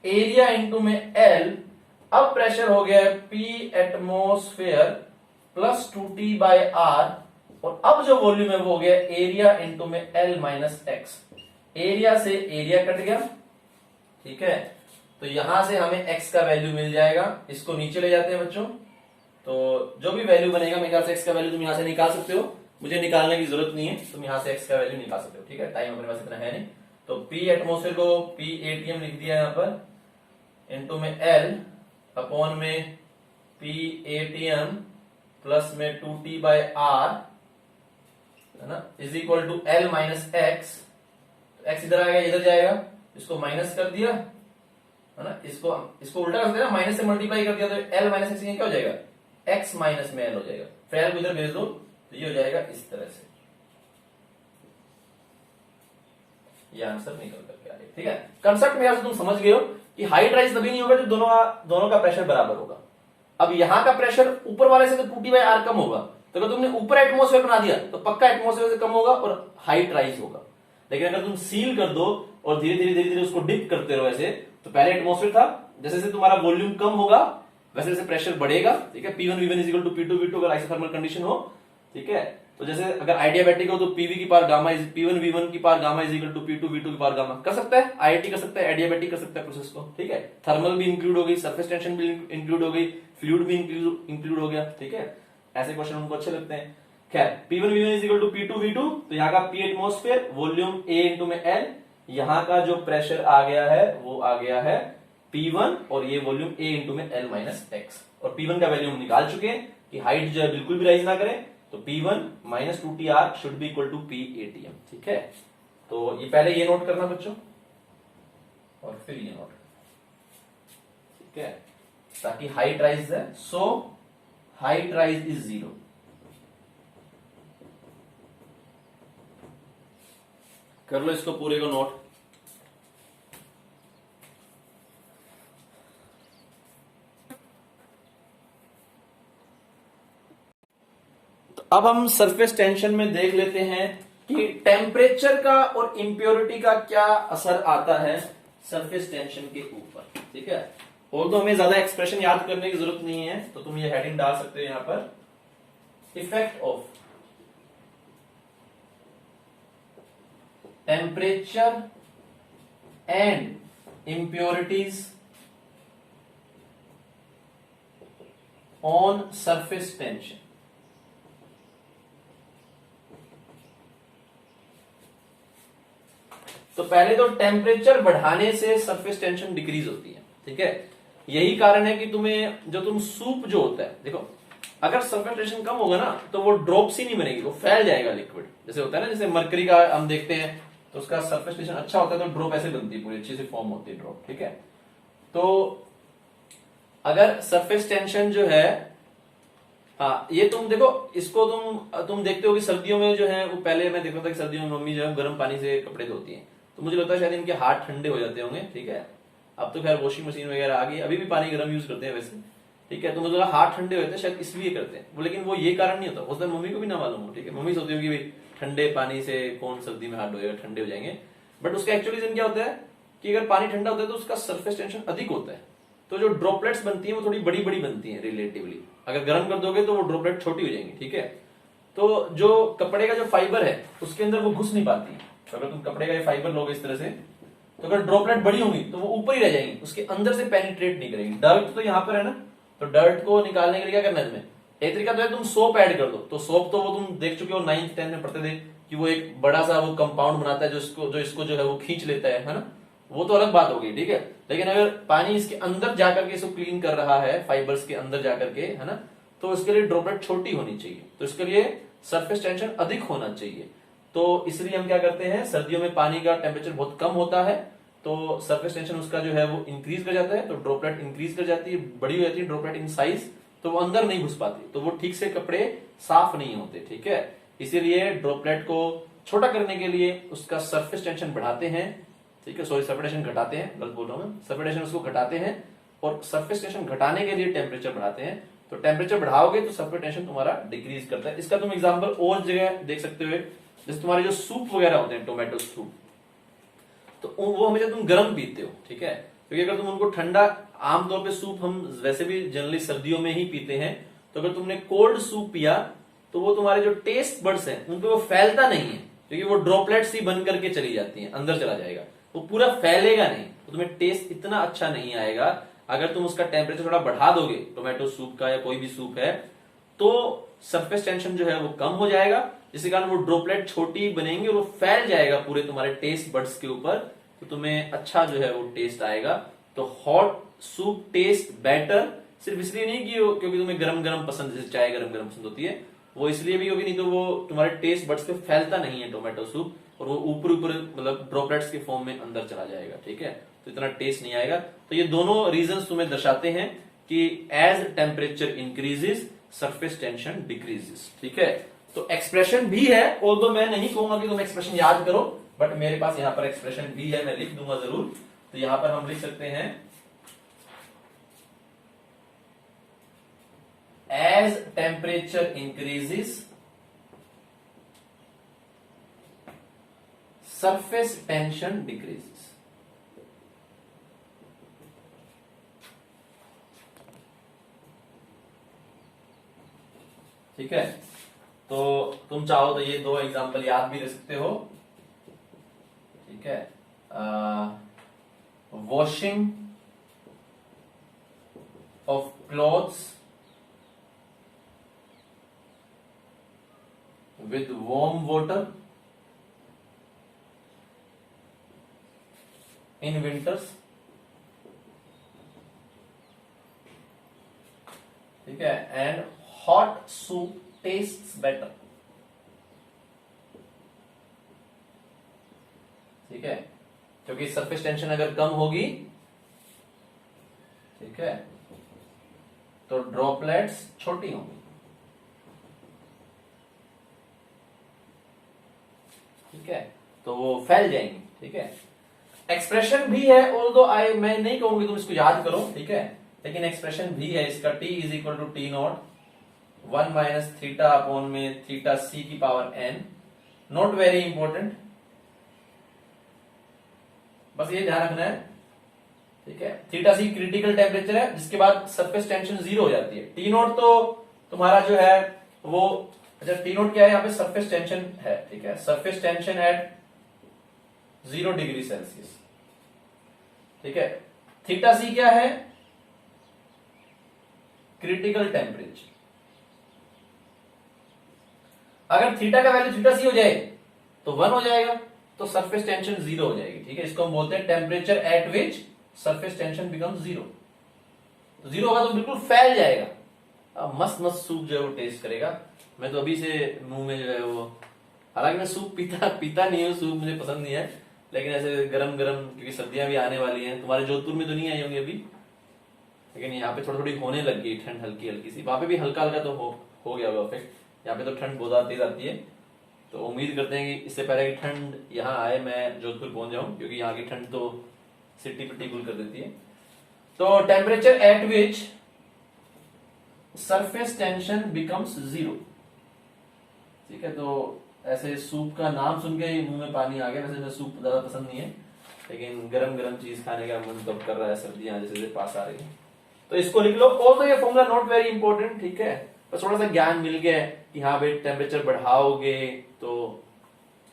एरिया इंटू में L, अब प्रेशर हो गया P atmosphere plus 2T by R, और अब जो वॉल्यूम है वो हो गया एरिया इंटू में L माइनस X। एरिया से एरिया कट गया, ठीक है, तो यहां से हमें x का वैल्यू मिल जाएगा, इसको नीचे ले जाते हैं बच्चों, तो जो भी वैल्यू बनेगा मेरे ख्याल से x का वैल्यू तुम यहां से निकाल सकते हो, मुझे निकालने की जरूरत नहीं है, तुम यहां से x का वैल्यू निकाल सकते हो, ठीक है, टाइम अपने पास इतना है नहीं। तो P एटमोस्फेयर को P ATM लिख दिया यहां पर, इंटू में L अपॉन में P ATM प्लस में 2T बाय R, है ना, is equal to L minus X. X इधर आएगा, इधर जाएगा, इसको माइनस कर दिया, है ना, इसको उल्टा कर दिया, माइनस से मल्टीप्लाई कर दिया, तो L माइनस एक्स क्या हो जाएगा, x माइनस में L हो जाएगा, फिर L को इधर भेज दो, तो ये हो जाएगा इस तरह से, ये आंसर निकल करके आ गया, ठीक है। कंसेप्ट में तुम समझ गए हो कि हाइट राइज तभी नहीं होगा जब दोनों का प्रेशर बराबर होगा। अब यहां का प्रेशर ऊपर वाले से तो 2T बाय R कम होगा, तो अगर तुमने ऊपर एटमोस्फेयर बना दिया तो पक्का एटमोस्फेयर से कम होगा और हाइट राइज होगा। लेकिन अगर तुम सील कर दो और धीरे धीरे उसको डिप करते रहो ऐसे, तो पहले एटमोस्फेयर था, जैसे जैसे तुम्हारा वॉल्यूम कम होगा वैसे वैसे प्रेशर बढ़ेगा, ठीक है। P1 V1 is equal to P2 V2 अगर आइसोथर्मल कंडीशन हो, ठीक है। तो जैसे अगर आइडियाबैटिक हो तो PV की power gamma is P1 V1 की power gamma is equal to P2 V2 की पावर गामा, कर सकता है IIT कर सकता है, आइडियाबैटिक कर सकता है प्रोसेस को, ठीक है। थर्मल भी इंक्लूड हो गई, सरफेस टेंशन भी इंक्लूड हो गई, फ्लूइड भी इंक्लूड हो गया, ठीक है। ऐसे क्वेश्चन उनको अच्छे लगते हैं। खैर P1 V1 is equal to P2 V2, तो यहाँ का P atmosphere, volume A into में L, यहाँ का जो प्रेशर आ गया है वो आ गया है P1, और ये वॉल्यूम A इंटू में L माइनस एक्स, और P1 का वैल्यू हम निकाल चुके हैं कि हाइट जो है बिल्कुल भी राइज ना करें, तो P1 minus 2TR should be equal to P ATM, ठीक है। तो ये पहले ये नोट करना बच्चों, और फिर ये नोट, ठीक है, ताकि हाइट राइज है, सो हाइट राइज इज 0। कर लो इसको पूरे को नोट। अब हम सरफेस टेंशन में देख लेते हैं कि टेम्परेचर का और इंप्योरिटी का क्या असर आता है सरफेस टेंशन के ऊपर, ठीक है। और तो हमें ज्यादा एक्सप्रेशन याद करने की जरूरत नहीं है, तो तुम ये हेडिंग डाल सकते हो यहां पर, effect of temperature and impurities on surface tension. तो पहले तो टेम्परेचर बढ़ाने से सरफेस टेंशन डिक्रीज होती है, ठीक है। यही कारण है कि तुम्हें जो तुम सूप जो होता है, देखो अगर सरफेस टेंशन कम होगा ना तो वो ड्रॉप्स ही नहीं बनेगी, वो फैल जाएगा लिक्विड। जैसे होता है ना, जैसे मरकरी का हम देखते हैं तो उसका सरफेस टेंशन अच्छा होता है तो ड्रॉप ऐसे बनती है, पूरी अच्छे से फॉर्म होती है ड्रॉप, ठीक है। तो अगर सरफेस टेंशन जो है, हाँ ये तुम देखो, इसको तुम देखते हो कि सर्दियों में जो है, वो पहले मैं देखता था कि सर्दियों में मम्मी जो है गर्म पानी से कपड़े धोती है, तो मुझे लगता है शायद इनके हाथ ठंडे हो जाते होंगे, ठीक है। अब तो खैर वॉशिंग मशीन वगैरह आ गई, अभी भी पानी गर्म यूज करते हैं वैसे, ठीक है। तो मुझे लगा हाथ ठंडे होते हैं शायद इसलिए करते हैं वो, लेकिन वो ये कारण नहीं होता, उस मम्मी को भी ना मालूम हो, ठीक है। मम्मी सोचती होगी भाई ठंडे पानी से कौन सर्दी में हाथ धोएगा, ठंडे हो जाएंगे, बट उसका एक्चुअली रीजन क्या होता है कि अगर पानी ठंडा होता है तो उसका सरफेस टेंशन अधिक होता है, तो जो ड्रॉपलेट्स बनती है वो थोड़ी बड़ी बड़ी बनती है रिलेटिवली। अगर गर्म कर दोगे तो वो ड्रॉपलेट छोटी हो जाएंगी, ठीक है। तो जो कपड़े का जो फाइबर है उसके अंदर वो घुस नहीं पाती। तो अगर तुम कपड़े का ये फाइबर लोगे इस तरह से, तो अगर ड्रॉपलेट बड़ी होंगी तो वो ऊपर ही रह जाएंगी, उसके अंदर से पेनिट्रेट नहीं करेंगी। डर्ट तो यहाँ पर है ना, तो डर्ट को निकालने के लिए क्या करना है तुम्हें, एक तरीका तो है तुम सोप ऐड कर दो। तो सोप तो वो तुम देख चुके हो 9th 10th में पढ़ते थे कि वो एक बड़ा सा वो कंपाउंड बनाता है जो इसको जो है वो खींच लेता है ना, वो तो अलग बात हो गई, ठीक है। लेकिन अगर पानी इसके अंदर जाकर के इसको क्लीन कर रहा है, फाइबर्स के अंदर जाकर के, है ना, तो उसके लिए ड्रॉपलेट छोटी होनी चाहिए, तो इसके लिए सरफेस टेंशन अधिक होना चाहिए। तो इसलिए हम क्या करते हैं, सर्दियों में पानी का टेम्परेचर बहुत कम होता है, तो सरफेस टेंशन उसका जो है वो इंक्रीज कर जाता है, तो ड्रॉपलेट इंक्रीज कर जाती है, बड़ी हो जाती है ड्रॉपलेट इन साइज, तो वो अंदर नहीं घुस पाती, तो वो ठीक से कपड़े साफ नहीं होते, ठीक है। इसीलिए ड्रॉपलेट को छोटा करने के लिए उसका सरफेस टेंशन बढ़ाते हैं, ठीक है, सॉरी सरफेस टेंशन घटाते हैं, गलत बोल रहा हूं मैं, सरफेस टेंशन उसको घटाते हैं, और सरफेस टेंशन घटाने के लिए टेम्परेचर बढ़ाते हैं। तो टेम्परेचर बढ़ाओगे तो सरफेस टेंशन तुम्हारा डिक्रीज करता है। इसका तुम एग्जांपल और जगह देख सकते हो, जैसे तुम्हारे जो सूप वगैरह होते हैं, टोमेटो सूप, तो वो हमेशा तुम गर्म पीते हो, ठीक है, क्योंकि अगर तुम उनको ठंडा, आमतौर पे सूप हम वैसे भी जनरली सर्दियों में ही पीते हैं, तो अगर तुमने कोल्ड सूप पिया तो वो तुम्हारे जो टेस्ट बड्स हैं उन पे वो फैलता नहीं है, क्योंकि वो ड्रॉपलेट्स ही बन करके चली जाती हैं, अंदर चला जाएगा, वो पूरा फैलेगा नहीं, तो तुम्हें टेस्ट इतना अच्छा नहीं आएगा। अगर तुम उसका टेम्परेचर थोड़ा बढ़ा दोगे, टोमेटो सूप का या कोई भी सूप है, तो सरफेस टेंशन जो है वो कम हो जाएगा, जिसके कारण वो ड्रॉपलेट छोटी बनेंगे और वो फैल जाएगा पूरे तुम्हारे टेस्ट बड्स के ऊपर, तो तुम्हें अच्छा जो है वो टेस्ट आएगा। तो हॉट सूप टेस्ट बेटर, सिर्फ इसलिए नहीं कि क्योंकि तुम्हें गरम गरम पसंद, जैसे चाय गरम गरम पसंद होती है, वो इसलिए भी होगी, नहीं तो वो तुम्हारे टेस्ट बड्स पे फैलता नहीं है टोमेटो सूप, और वो ऊपर ऊपर मतलब ड्रॉपलेट्स के फॉर्म में अंदर चला जाएगा, ठीक है, तो इतना टेस्ट नहीं आएगा। तो ये दोनों रीजंस तुम्हें दर्शाते हैं कि as temperature increases surface tension decreases, ठीक है। तो एक्सप्रेशन भी है, ऑल्दो मैं नहीं कहूंगा कि तुम एक्सप्रेशन याद करो, बट मेरे पास यहां पर एक्सप्रेशन भी है, मैं लिख दूंगा जरूर। तो यहां पर हम लिख सकते हैं as temperature increases surface tension decreases, ठीक है। तो तुम चाहो तो ये दो एग्जांपल याद भी रख सकते हो, ठीक है। Washing of clothes with warm water in winters, ठीक है, and hot soup tastes better, ठीक है, क्योंकि सरफेस टेंशन अगर कम होगी, ठीक है, तो ड्रॉपलेट्स छोटी होंगी, ठीक है, तो वो फैल जाएंगी, ठीक है। एक्सप्रेशन भी है, ऑल्दो मैं नहीं कहूंगी तुम इसको याद करो, ठीक है, लेकिन एक्सप्रेशन भी है इसका, T is equal to T naught 1 minus theta upon में थीटा C की power n, not very important, बस ये ध्यान रखना है, ठीक है। थीटा C क्रिटिकल टेम्परेचर है, जिसके बाद सरफेस टेंशन 0 हो जाती है। टी नॉट तो तुम्हारा जो है वो, अच्छा टी नोट क्या है, यहाँ पे सरफेस टेंशन है, ठीक है, surface tension eight 0 degree Celsius, ठीक है। थीटा सी क्या है, क्रिटिकल टेम्परेचर। अगर थीटा का वैल्यू थीटा सी हो जाए तो 1 हो जाएगा, तो सरफेस टेंशन 0 हो जाएगी, ठीक है। इसको हम बोलते हैं temperature at which surface tension become 0। तो 0 होगा तो बिल्कुल फैल जाएगा, अब मस्त मस्त सूप जो है वो टेस्ट करेगा। मैं तो अभी से मुंह में जो है वो, हालांकि मैं सूप पीता नहीं हूँ, सूप मुझे पसंद नहीं है, लेकिन ऐसे गरम गरम, क्योंकि सर्दियां भी आने वाली हैं, तुम्हारे जोधपुर में तो नहीं आई होंगी अभी, लेकिन यहाँ पे थोड़ी थोड़ी होने लग गई ठंड, हल्की हल्की सी, वहां पे भी हल्का हल्का तो हो गया हुआ इफेक्ट। यहाँ पे तो ठंड बहुत तेज आती है, तो उम्मीद करते हैं कि इससे पहले कि ठंड यहाँ आए मैं जोधपुर पहुंच जाऊं, क्योंकि यहाँ की ठंड तो सिटी पिटी गुल कर देती है। तो temperature at which surface tension becomes 0, ठीक है। तो ऐसे सूप का नाम सुन के मुंह में पानी आ गया। वैसे मैं सूप ज्यादा पसंद नहीं है, लेकिन गरम गरम चीज खाने का मन तो कर रहा है, सर्दियां जैसे पास आ रही है, तो इसको लिख लो। ऑल्दो ये फॉर्मूला नॉट वेरी इंपॉर्टेंट, ठीक है, बस थोड़ा सा ज्ञान मिल गया कि हाँ भाई टेम्परेचर बढ़ाओगे तो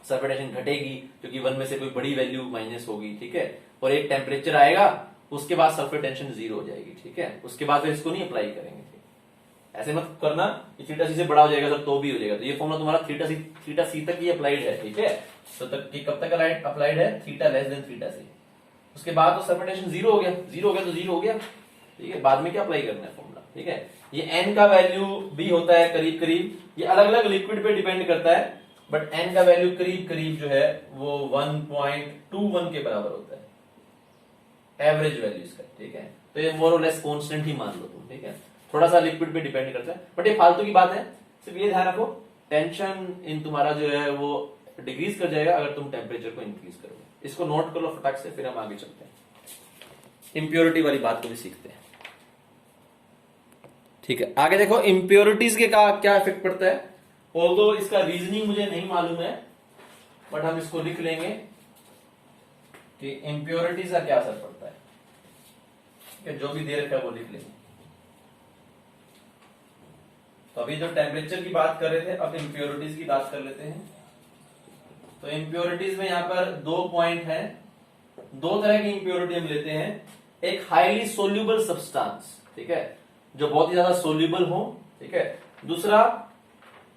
सरफेस टेंशन घटेगी क्योंकि 1 में से कोई बड़ी वैल्यू माइनस होगी, ठीक है, और एक टेम्परेचर आएगा, उसके बाद सरफेस टेंशन 0 हो जाएगी, ठीक है, उसके बाद फिर इसको नहीं अप्लाई करेंगे। ऐसे मत करना कि थीटा सी से बड़ा हो जाएगा सर तो भी हो जाएगा, तो ये फॉर्मूला तुम्हारा थीटा सी तक ही अप्लाइड है, ठीक है, तो तक कब तक अप्लाइड है, थीटा लेस देन थीटा सी, उसके बाद तो सरफेस टेंशन 0 हो गया, 0 हो गया तो 0 हो गया, ठीक है, बाद में क्या अप्लाई करना है फॉर्मूला, ठीक है। ये n का वैल्यू भी होता है करीब करीब, ये अलग अलग लिक्विड पे डिपेंड करता है, बट n का वैल्यू करीब करीब जो है वो 1.21 के बराबर होता है एवरेज वैल्यू इसका, ठीक है, तो ये मोर और लेस कांस्टेंट ही मान लो तुम, ठीक है, थोड़ा सा लिक्विड पे डिपेंड करता है, बट ये फालतू की बात है, सिर्फ ये ध्यान रखो टेंशन इन तुम्हारा जो है वो डिक्रीज कर जाएगा अगर तुम टेम्परेचर को इंक्रीज करोगे। इसको नोट कर लो फटाक से, फिर हम आगे चलते हैं, इंप्योरिटी वाली बात को भी सीखते हैं, ठीक है। आगे देखो इंप्योरिटीज के का क्या इफेक्ट पड़ता है, ऑल्दो इसका रीजनिंग मुझे नहीं मालूम है, बट हम इसको लिख लेंगे कि इंप्योरिटीज का क्या असर पड़ता है, ठीक है, जो भी दे रखा है वो लिख लेंगे। तो अभी जो टेम्परेचर की बात कर रहे थे, अब इंप्योरिटीज की बात कर लेते हैं। तो इंप्योरिटीज में यहां पर 2 पॉइंट है, 2 तरह की इंप्योरिटी हम लेते हैं, एक हाईली सोल्यूबल सब्सटेंस, ठीक है, जो बहुत ही ज्यादा सोल्यूबल हो, ठीक है, दूसरा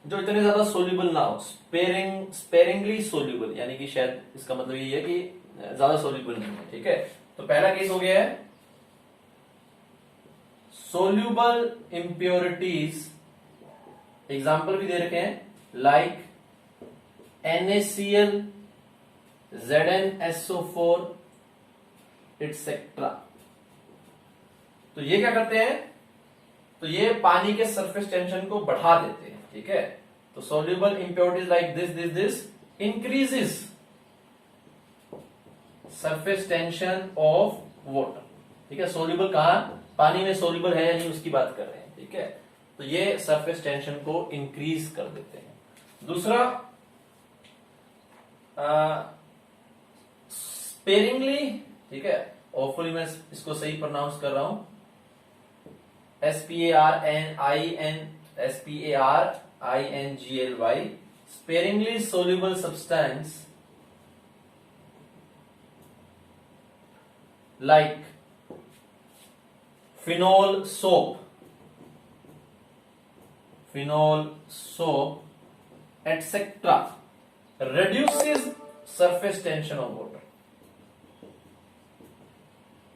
जो इतने ज्यादा सोल्यूबल ना हो, स्पेरिंगली सोल्यूबल, यानी कि शायद इसका मतलब ये है कि ज्यादा सोल्यूबल नहीं है, ठीक है। तो पहला केस हो गया है सोल्यूबल इंप्योरिटीज, एग्जाम्पल भी दे रखे हैं, लाइक NaCl, ZnSO4 एटसेट्रा। तो ये क्या करते हैं, तो ये पानी के सरफेस टेंशन को बढ़ा देते हैं, ठीक है, तो soluble impurities like this increases surface tension of water, ठीक है, सोल्यूबल कहा, पानी में सोल्यूबल है या नहीं उसकी बात कर रहे हैं, ठीक है, तो ये सरफेस टेंशन को इंक्रीज कर देते हैं। दूसरा स्पेरिंगली, ठीक है, होपफुली मैं इसको सही प्रोनाउंस कर रहा हूं, SPARINGLY, sparingly soluble substance like phenol soap, etc. reduces surface tension of water।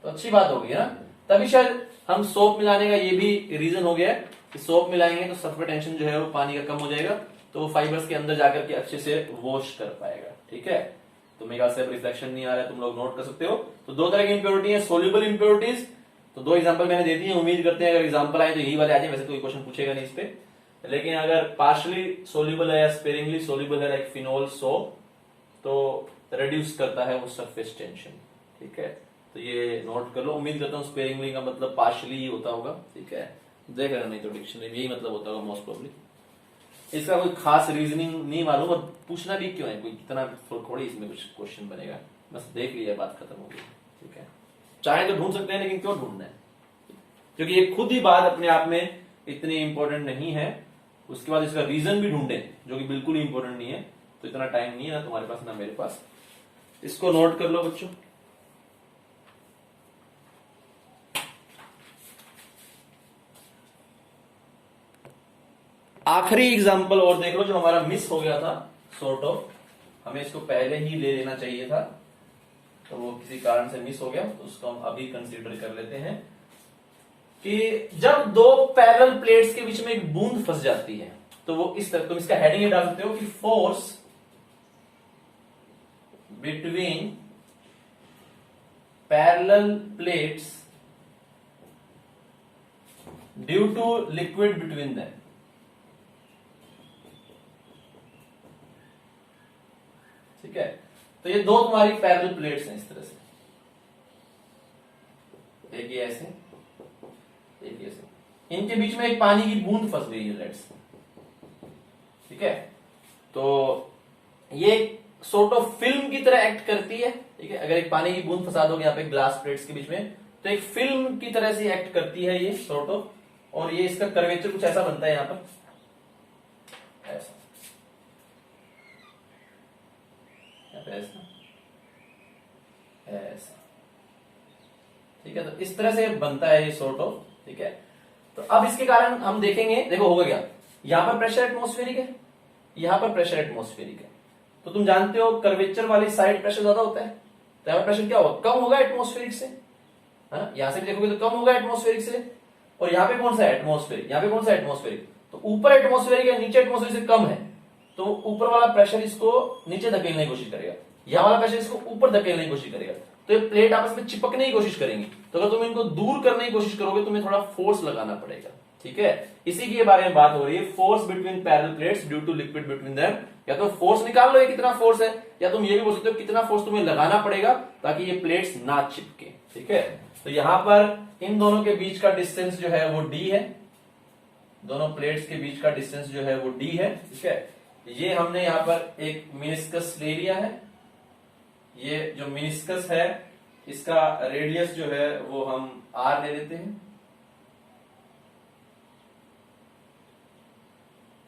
तो अच्छी बात हो गई ना, तभी शायद हम सोप मिलाने का ये भी रीजन हो गया है कि सोप मिलाएंगे तो सरफेस टेंशन जो है वो पानी का कम हो जाएगा, तो वो फाइबर्स के अंदर जाकर के अच्छे से वॉश कर पाएगा, ठीक है। तो मेरे ख्याल से रिफ्लेक्शन नहीं आ रहा है, तुम लोग नोट कर सकते हो। तो 2 तरह की इंप्योरिटी है, सोल्यूबल इंप्योरिटीज, तो 2 एग्जांपल मैंने दे दिए, उम्मीद करते हैं अगर एग्जांपल आए तो यही वाले आ जाए, वैसे कोई क्वेश्चन पूछेगा नहीं इस पे, लेकिन अगर पार्शली सोल्यूबल है या स्पेरिंगली सोल्यूबल है लाइक फिनोल सोप, तो रिड्यूस करता है वो सरफेस टेंशन, ठीक है, तो ये नोट कर लो। उम्मीद करता हूँ स्पेरिंगली का मतलब पार्शली ही होता होगा, ठीक है, देख लेना नहीं तो डिक्शनरी में यही मतलब होता होगा मोस्ट प्रोबेबली। इसका कोई खास रीजनिंग नहीं मालूम, और पूछना भी क्यों है, कोई कितना थोड़ी इसमें कुछ क्वेश्चन बनेगा, बस देख लिया बात खत्म हो गई, ठीक है। चाहे तो ढूंढ सकते हैं, लेकिन क्यों ढूंढना है, क्योंकि ये खुद ही बात अपने आप में इतनी इंपॉर्टेंट नहीं है, उसके बाद इसका रीजन भी ढूंढे जो कि बिल्कुल ही इंपॉर्टेंट नहीं है, तो इतना टाइम नहीं है ना तुम्हारे पास ना मेरे पास। इसको नोट कर लो बच्चों। आखिरी एग्जांपल और देख लो जो हमारा मिस हो गया था, सॉर्ट ऑफ, हमें इसको पहले ही ले लेना चाहिए था, तो वो किसी कारण से मिस हो गया, तो उसको हम अभी कंसीडर कर लेते हैं कि जब 2 पैरेलल प्लेट्स के बीच में एक बूंद फंस जाती है, तो वो इस तरह, तुम इसका हेडिंग ये डाल सकते हो कि force between parallel plates due to liquid between them, ठीक है। तो ये 2 तुम्हारी पैरेलल प्लेट्स हैं इस तरह से, एक ये ऐसे, एक ये ऐसे, इनके बीच में एक पानी की बूंद फंस गई है, लेट्स, ठीक है, तो ये सॉर्ट ऑफ फिल्म की तरह एक्ट करती है, ठीक है, अगर एक पानी की बूंद फंसा दोगे यहाँ पे ग्लास प्लेट्स के बीच में, तो एक फिल्म की तरह से एक्ट करती है ये सॉर्ट ऑफ, और ये इसका कर्वेचर कुछ ऐसा बनता है यहां पर, ऐसा, ऐसा ऐसा, ठीक है। तो इस तरह से बनता है ये सॉर्ट ऑफ, ठीक है। तो अब इसके कारण हम देखेंगे, देखो होगा क्या, यहां पर प्रेशर एटमॉस्फेरिक है, यहां पर प्रेशर एटमॉस्फेरिक है। तो तुम जानते हो कर्वेचर वाली साइड प्रेशर ज्यादा होता है, तो यहां पर प्रेशर क्या होगा, कम होगा एटमॉस्फेरिक से, है ना। यहां से भी देखोगे तो कम होगा एटमॉस्फेरिक से, और यहाँ पे कौन सा एटमॉस्फेरिक, यहाँ पे कौन सा एटमॉस्फेरिक, तो ऊपर एटमॉस्फेरिक है, नीचे एटमॉस्फेरिक से कम है, तो ऊपर वाला प्रेशर इसको नीचे धकेलने की कोशिश करेगा, यहाँ वाला प्रेशर इसको ऊपर धकेलने की कोशिश करेगा, तो ये प्लेट आपस में चिपकने की कोशिश करेंगी। तो अगर तुम इनको दूर करने की कोशिश करोगे तुम्हें थोड़ा फोर्स लगाना पड़ेगा, ठीक है। इसी के बारे में बात हो रही है, force between parallel plates due to liquid between them. या तो फोर्स निकाल लो ये कितना फोर्स है, या तुम ये भी बोल सकते हो कितना फोर्स तुम्हें लगाना पड़ेगा ताकि ये प्लेट्स ना चिपके, ठीक है। तो यहां पर इन दोनों के बीच का डिस्टेंस जो है वो d है, दोनों प्लेट्स के बीच का डिस्टेंस जो है वो d है, ठीक है। ये हमने यहां पर एक मिनिस्कस ले लिया है, ये जो मिनिस्कस है इसका रेडियस जो है वो हम r ले लेते हैं,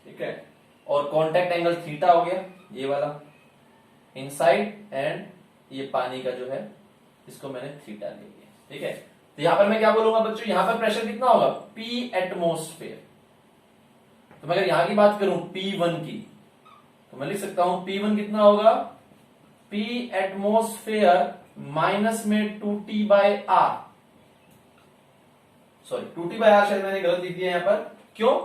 ठीक है। और कांटेक्ट एंगल थीटा हो गया ये वाला इनसाइड, एंड ये पानी का जो है इसको मैंने थीटा ले लिया, ठीक है। तो यहां पर मैं क्या बोलूंगा बच्चों, यहां पर प्रेशर कितना होगा, P एटमॉस्फेयर। तो मैं अगर यहां की बात करूं P1 की, तो मैं लिख सकता हूं P1 कितना होगा, P एटमॉस्फेयर माइनस में 2T/R, सॉरी 2T/R शायद मैंने गलत लिख दिया यहां पर, क्यों,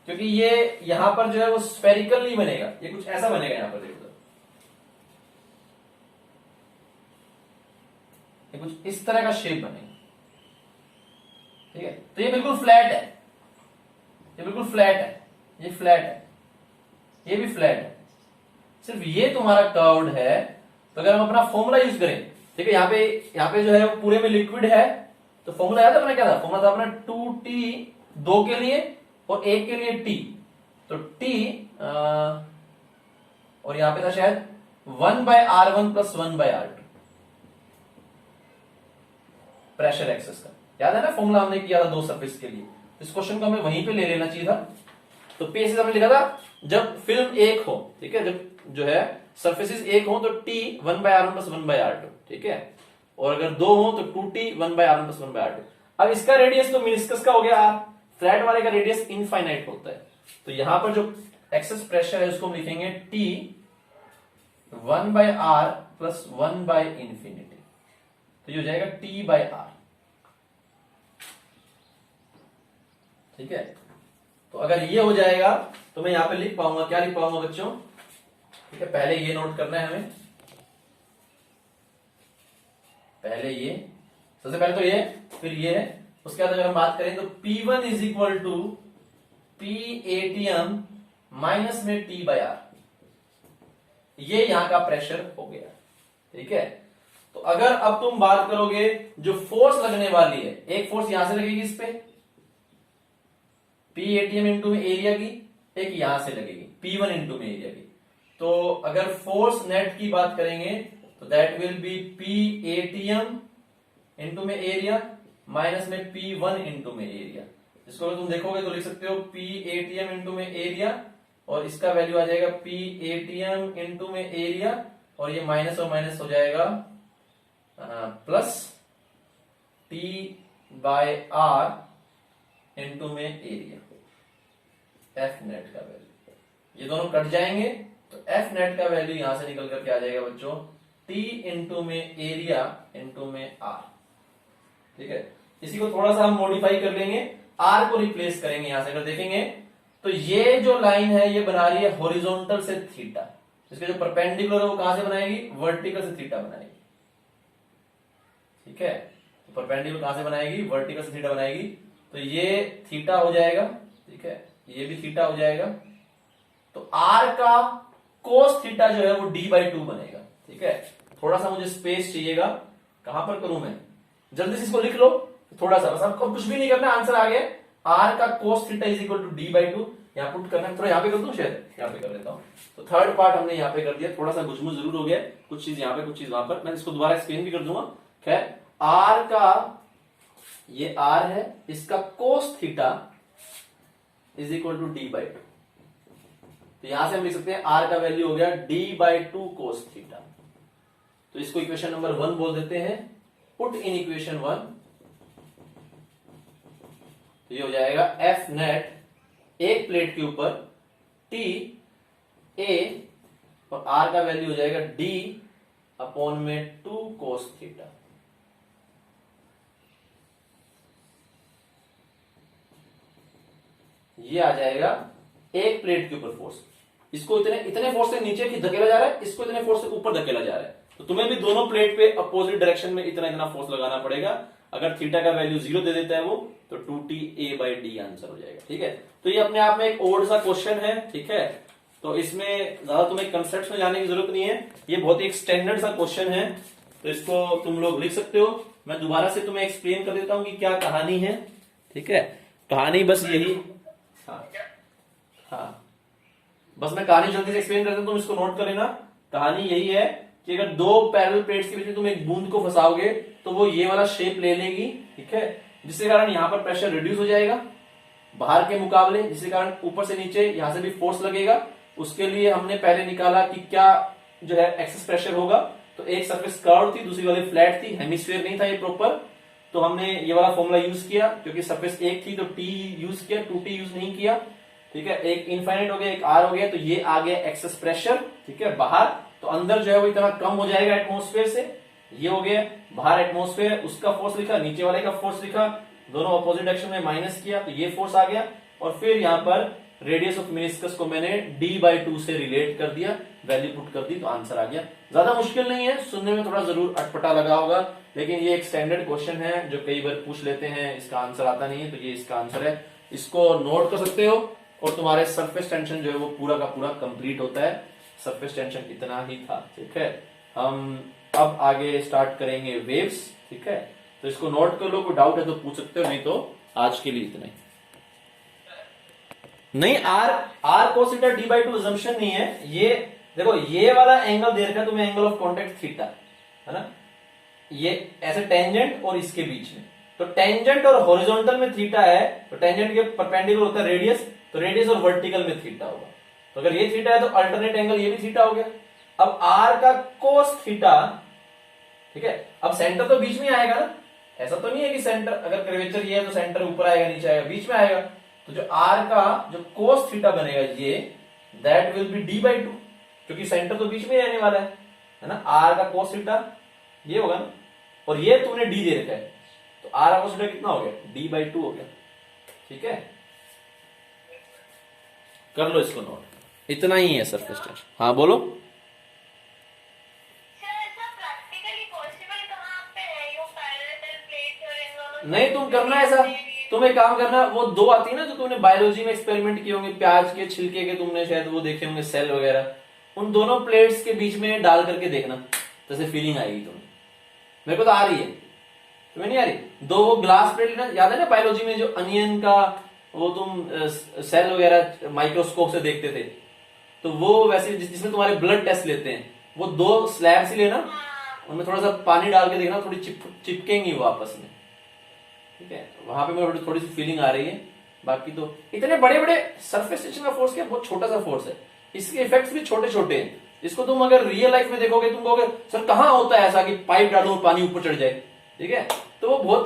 क्योंकि ये यहां पर जो है वो स्फेरिकल नहीं बनेगा, ये कुछ ऐसा बनेगा यहां पर, देखो ये कुछ इस तरह का शेप बनेगा, ठीक है। तो ये बिल्कुल फ्लैट है, ये बिल्कुल फ्लैट है, ये फ्लैट है, ये भी फ्लैट है, सिर्फ ये तुम्हारा कर्व्ड है। तो अगर हम अपना फॉर्मूला यूज करें, ठीक है, यहाँ पे जो है वो पूरे में लिक्विड है, तो फॉर्मूला याद है अपना क्या था, फॉर्मूला था अपना 2T 2 के लिए और 1 के लिए T, तो T और यहां पे था शायद 1/R1 + 1/R2 प्रेशर एक्सेस का, याद है ना फॉर्मूला हमने किया था दो सरफेस के लिए। इस क्वेश्चन को हमें वहीं पे ले लेना चाहिए था। तो P हमने लिखा था जब फिल्म एक हो, ठीक है, जब जो है सरफेसेस एक हो तो T 1/R1 + 1/R2, ठीक है, और अगर दो हो तो 2T 1/R1 + 1/R2। अब इसका रेडियस तो मिनिस्कस का हो गया R, फ्लैट वाले का रेडियस इनफाइनाइट होता है, तो यहां पर जो एक्सेस प्रेशर है उसको हम लिखेंगे T 1/R + 1/∞, तो ये हो जाएगा T/R, ठीक है। तो अगर ये हो जाएगा तो मैं यहां पे लिख पाऊंगा, क्या लिख पाऊंगा बच्चों, ठीक है, पहले ये नोट करना है हमें, पहले ये, सबसे पहले तो ये, फिर ये है, उसके बाद अगर हम बात करें तो P1 = P ATM माइनस में T/R, ये यहां का प्रेशर हो गया, ठीक है। तो अगर अब तुम बात करोगे जो फोर्स लगने वाली है, एक फोर्स यहां से लगेगी इस पे P ATM इंटू में एरिया की, एक यहां से लगेगी P1 इंटू में एरिया की। तो अगर फोर्स नेट की बात करेंगे तो that will be P ATM into में एरिया माइनस में P1 इंटू में एरिया। इसको अगर तुम देखोगे तो लिख सकते हो P ATM इंटू में एरिया, और इसका वैल्यू आ जाएगा P ATM इंटू में एरिया, और ये माइनस और माइनस हो जाएगा प्लस T/R इंटू में एरिया, एफ नेट का वैल्यू, ये दोनों कट जाएंगे तो एफ नेट का वैल्यू यहां से निकल करके आ जाएगा बच्चों T इंटू में एरिया इंटू में R, ठीक है। इसी को थोड़ा सा हम मॉडिफाई कर लेंगे, R को रिप्लेस करेंगे यहां से। अगर देखेंगे तो ये जो लाइन है ये बना रही है हॉरिजॉन्टल से थीटा, इसके जो परपेंडिकुलर है वो कहां से बनाएगी, वर्टिकल से थीटा बनाएगी, ठीक है। तो परपेंडिकुलर कहां से बनाएगी, वर्टिकल से थीटा बनाएगी, तो ये थीटा हो जाएगा, ठीक है, ये भी थीटा हो जाएगा। तो R का कोस थीटा जो है वो D/2 बनेगा, ठीक है। थोड़ा सा मुझे स्पेस चाहिएगा, कहां पर करूं मैं, जल्दी से इसको लिख लो थोड़ा सा, बस आपको कुछ भी नहीं करना, आंसर आ गया। R का कोस थीटा = D/2, यहां पुट करना है, थोड़ा यहां पे कर दूं, शायद यहां पे कर देता हूं। तो थर्ड पार्ट हमने यहां पे कर दिया, थोड़ा सा गुजमुज जरूर हो गया, कुछ चीज यहां पे कुछ चीज वहां पर, मैं इसको दोबारा एक्सप्लेन भी कर दूंगा। खैर R का, ये R है, इसका कोस थीटा = D/2, तो यहां से हम लिख सकते हैं R का वैल्यू हो गया D/2 कोस थीटा, तो इसको इक्वेशन नंबर 1 बोल देते हैं। पुट इन इक्वेशन 1, तो ये हो जाएगा एफ नेट एक प्लेट के ऊपर टी ए और आर का वैल्यू हो जाएगा डी अपॉन में 2 cos थीटा। ये आ जाएगा एक प्लेट के ऊपर फोर्स। इसको इतने फोर्स से नीचे की धकेला जा रहा है, इसको इतने फोर्स से ऊपर धकेला जा रहा है। तो तुम्हें भी दोनों प्लेट पे अपोजिट डायरेक्शन में इतना फोर्स लगाना पड़ेगा। अगर थीटा का वैल्यू 0 दे देता है वो, तो 2ta/d आंसर हो जाएगा। ठीक है, तो ये अपने आप में एक ओड सा क्वेश्चन है। ठीक है, तो इसमें ज्यादा तुम्हें कंसेप्ट में जाने की जरूरत नहीं है, ये बहुत ही एक स्टैंडर्ड सा क्वेश्चन है। तो इसको तुम लोग लिख सकते हो। मैं दोबारा से तुम्हें एक्सप्लेन कर देता हूं कि क्या कहानी है। ठीक है, कहानी बस यही, हाँ बस मैं कहानी जल्दी से एक्सप्लेन करता हूं, तुम इसको नोट कर लेना। कहानी यही है कि अगर दो पैरेलल प्लेट्स के बीच में तुम एक बूंद को फंसाओगे तो वो ये वाला शेप ले लेगी। ठीक है, जिसके कारण यहां पर प्रेशर रिड्यूस हो जाएगा बाहर के मुकाबले, जिसके कारण ऊपर से नीचे यहां से भी फोर्स लगेगा। उसके लिए हमने पहले निकाला कि क्या जो है एक्सेस प्रेशर होगा। तो एक सरफेस कर्व थी, दूसरी वाली फ्लैट थी, हेमिस्फीयर नहीं था ये प्रॉपर। तो हमने ये वाला फॉर्मूला यूज किया, क्योंकि सरफेस एक थी तो टी यूज किया, 2t यूज नहीं किया। ठीक है, एक इनफाइनाइट हो गया, एक आर हो गया, तो ये आ गया एक्सेस प्रेशर। ठीक है, बाहर तो अंदर जो है वो इतना कम हो जाएगा एटमॉस्फेयर से। ये हो गया बाहर एटमॉस्फेयर, उसका फोर्स लिखा, नीचे वाले का फोर्स लिखा, दोनों अपोजिट डायरेक्शन में माइनस किया, तो ये फोर्स आ गया। और फिर यहाँ पर रेडियस ऑफ मेनिस्कस को मैंने d/2 से रिलेट कर दिया, वैल्यू पुट कर दी, तो आंसर आ गया। ज्यादा मुश्किल नहीं है, सुनने में थोड़ा जरूर अटपटा लगा होगा, लेकिन ये एक स्टैंडर्ड क्वेश्चन है जो कई बार पूछ लेते हैं, इसका आंसर आता नहीं है, तो ये इसका आंसर है। इसको नोट कर सकते हो और तुम्हारे सरफेस टेंशन जो है वो पूरा का पूरा कंप्लीट होता है। सरफेस टेंशन इतना ही था। ठीक है, हम अब आगे स्टार्ट करेंगे वेव्स। ठीक है, तो इसको नोट कर लो, कोई डाउट है तो पूछ सकते हो, नहीं तो आज के लिए इतना ही। नहीं, are cos theta d/2 assumption नहीं है। ये देखो, ये वाला एंगल दे रखा है तुम्हें, एंगल ऑफ कांटेक्ट थीटा, है ना, ये ऐसे टेंजेंट और इसके बीच में। तो टेंजेंट और हॉरिजॉन्टल में थीटा है, तो टेंजेंट के परपेंडिकुलर होता है रेडियस, तो रेडियस और वर्टिकल में थीटा होगा। तो अगर ये थीटा है तो अल्टरनेट एंगल ये भी थीटा हो गया। अब आर का cos थीटा, ठीक है, अब सेंटर तो बीच में आएगा ना, ऐसा तो नहीं है कि सेंटर अगर कर्वेचर ये है तो सेंटर ऊपर आएगा नीचे आएगा, बीच में आएगा। तो जो आर का जो cos थीटा बनेगा ये, दैट विल बी d/2, क्योंकि सेंटर तो बीच में रहने वाला है ना। आर का cos थीटा ये होगा ना, और ये तुमने d दे रखा है, तो आर का cos थीटा कितना हो गया, d/2 हो गया। ठीक है, कर लो इसको नोट, इतना ही है सरफेस टेंशन। हाँ बोलो। नहीं, तुम करना ऐसा, तुम एक काम करना, वो दो आती है ना जो तुमने बायोलॉजी में एक्सपेरिमेंट किए होंगे, प्याज के छिलके के तुमने शायद वो देखे होंगे सेल वगैरह, उन दोनों प्लेट्स के बीच में डाल करके देखना, जैसे फीलिंग आएगी तुम्हें। मेरे को तो आ रही है, तुम्हें नहीं आ रही? दो वो ग्लास प्लेट लेना, याद है ना बायोलॉजी में जो अनियन का वो तुम सेल वगैरह माइक्रोस्कोप से देखते थे, तो वो वैसे जिसमें तुम्हारे ब्लड टेस्ट लेते हैं, वो दो स्लैब्स ही लेना, उनमें थोड़ा सा पानी डाल के देखना, थोड़ी चिपकेंगी वो आपस में। ठीक है, वहां पे मुझे थोड़ी सी फीलिंग आ रही है। बाकी तो इतने बड़े बड़े सरफेस टेंशन का फोर्स क्या, बहुत छोटा सा फोर्स है, इसके इफेक्ट्स भी छोटे छोटे हैं। इसको तुम अगर रियल लाइफ में देखोगे, तुम कहोगे सर कहां होता है ऐसा कि पाइप डालो और पानी ऊपर चढ़ जाए। ठीक है, तो वो बहुत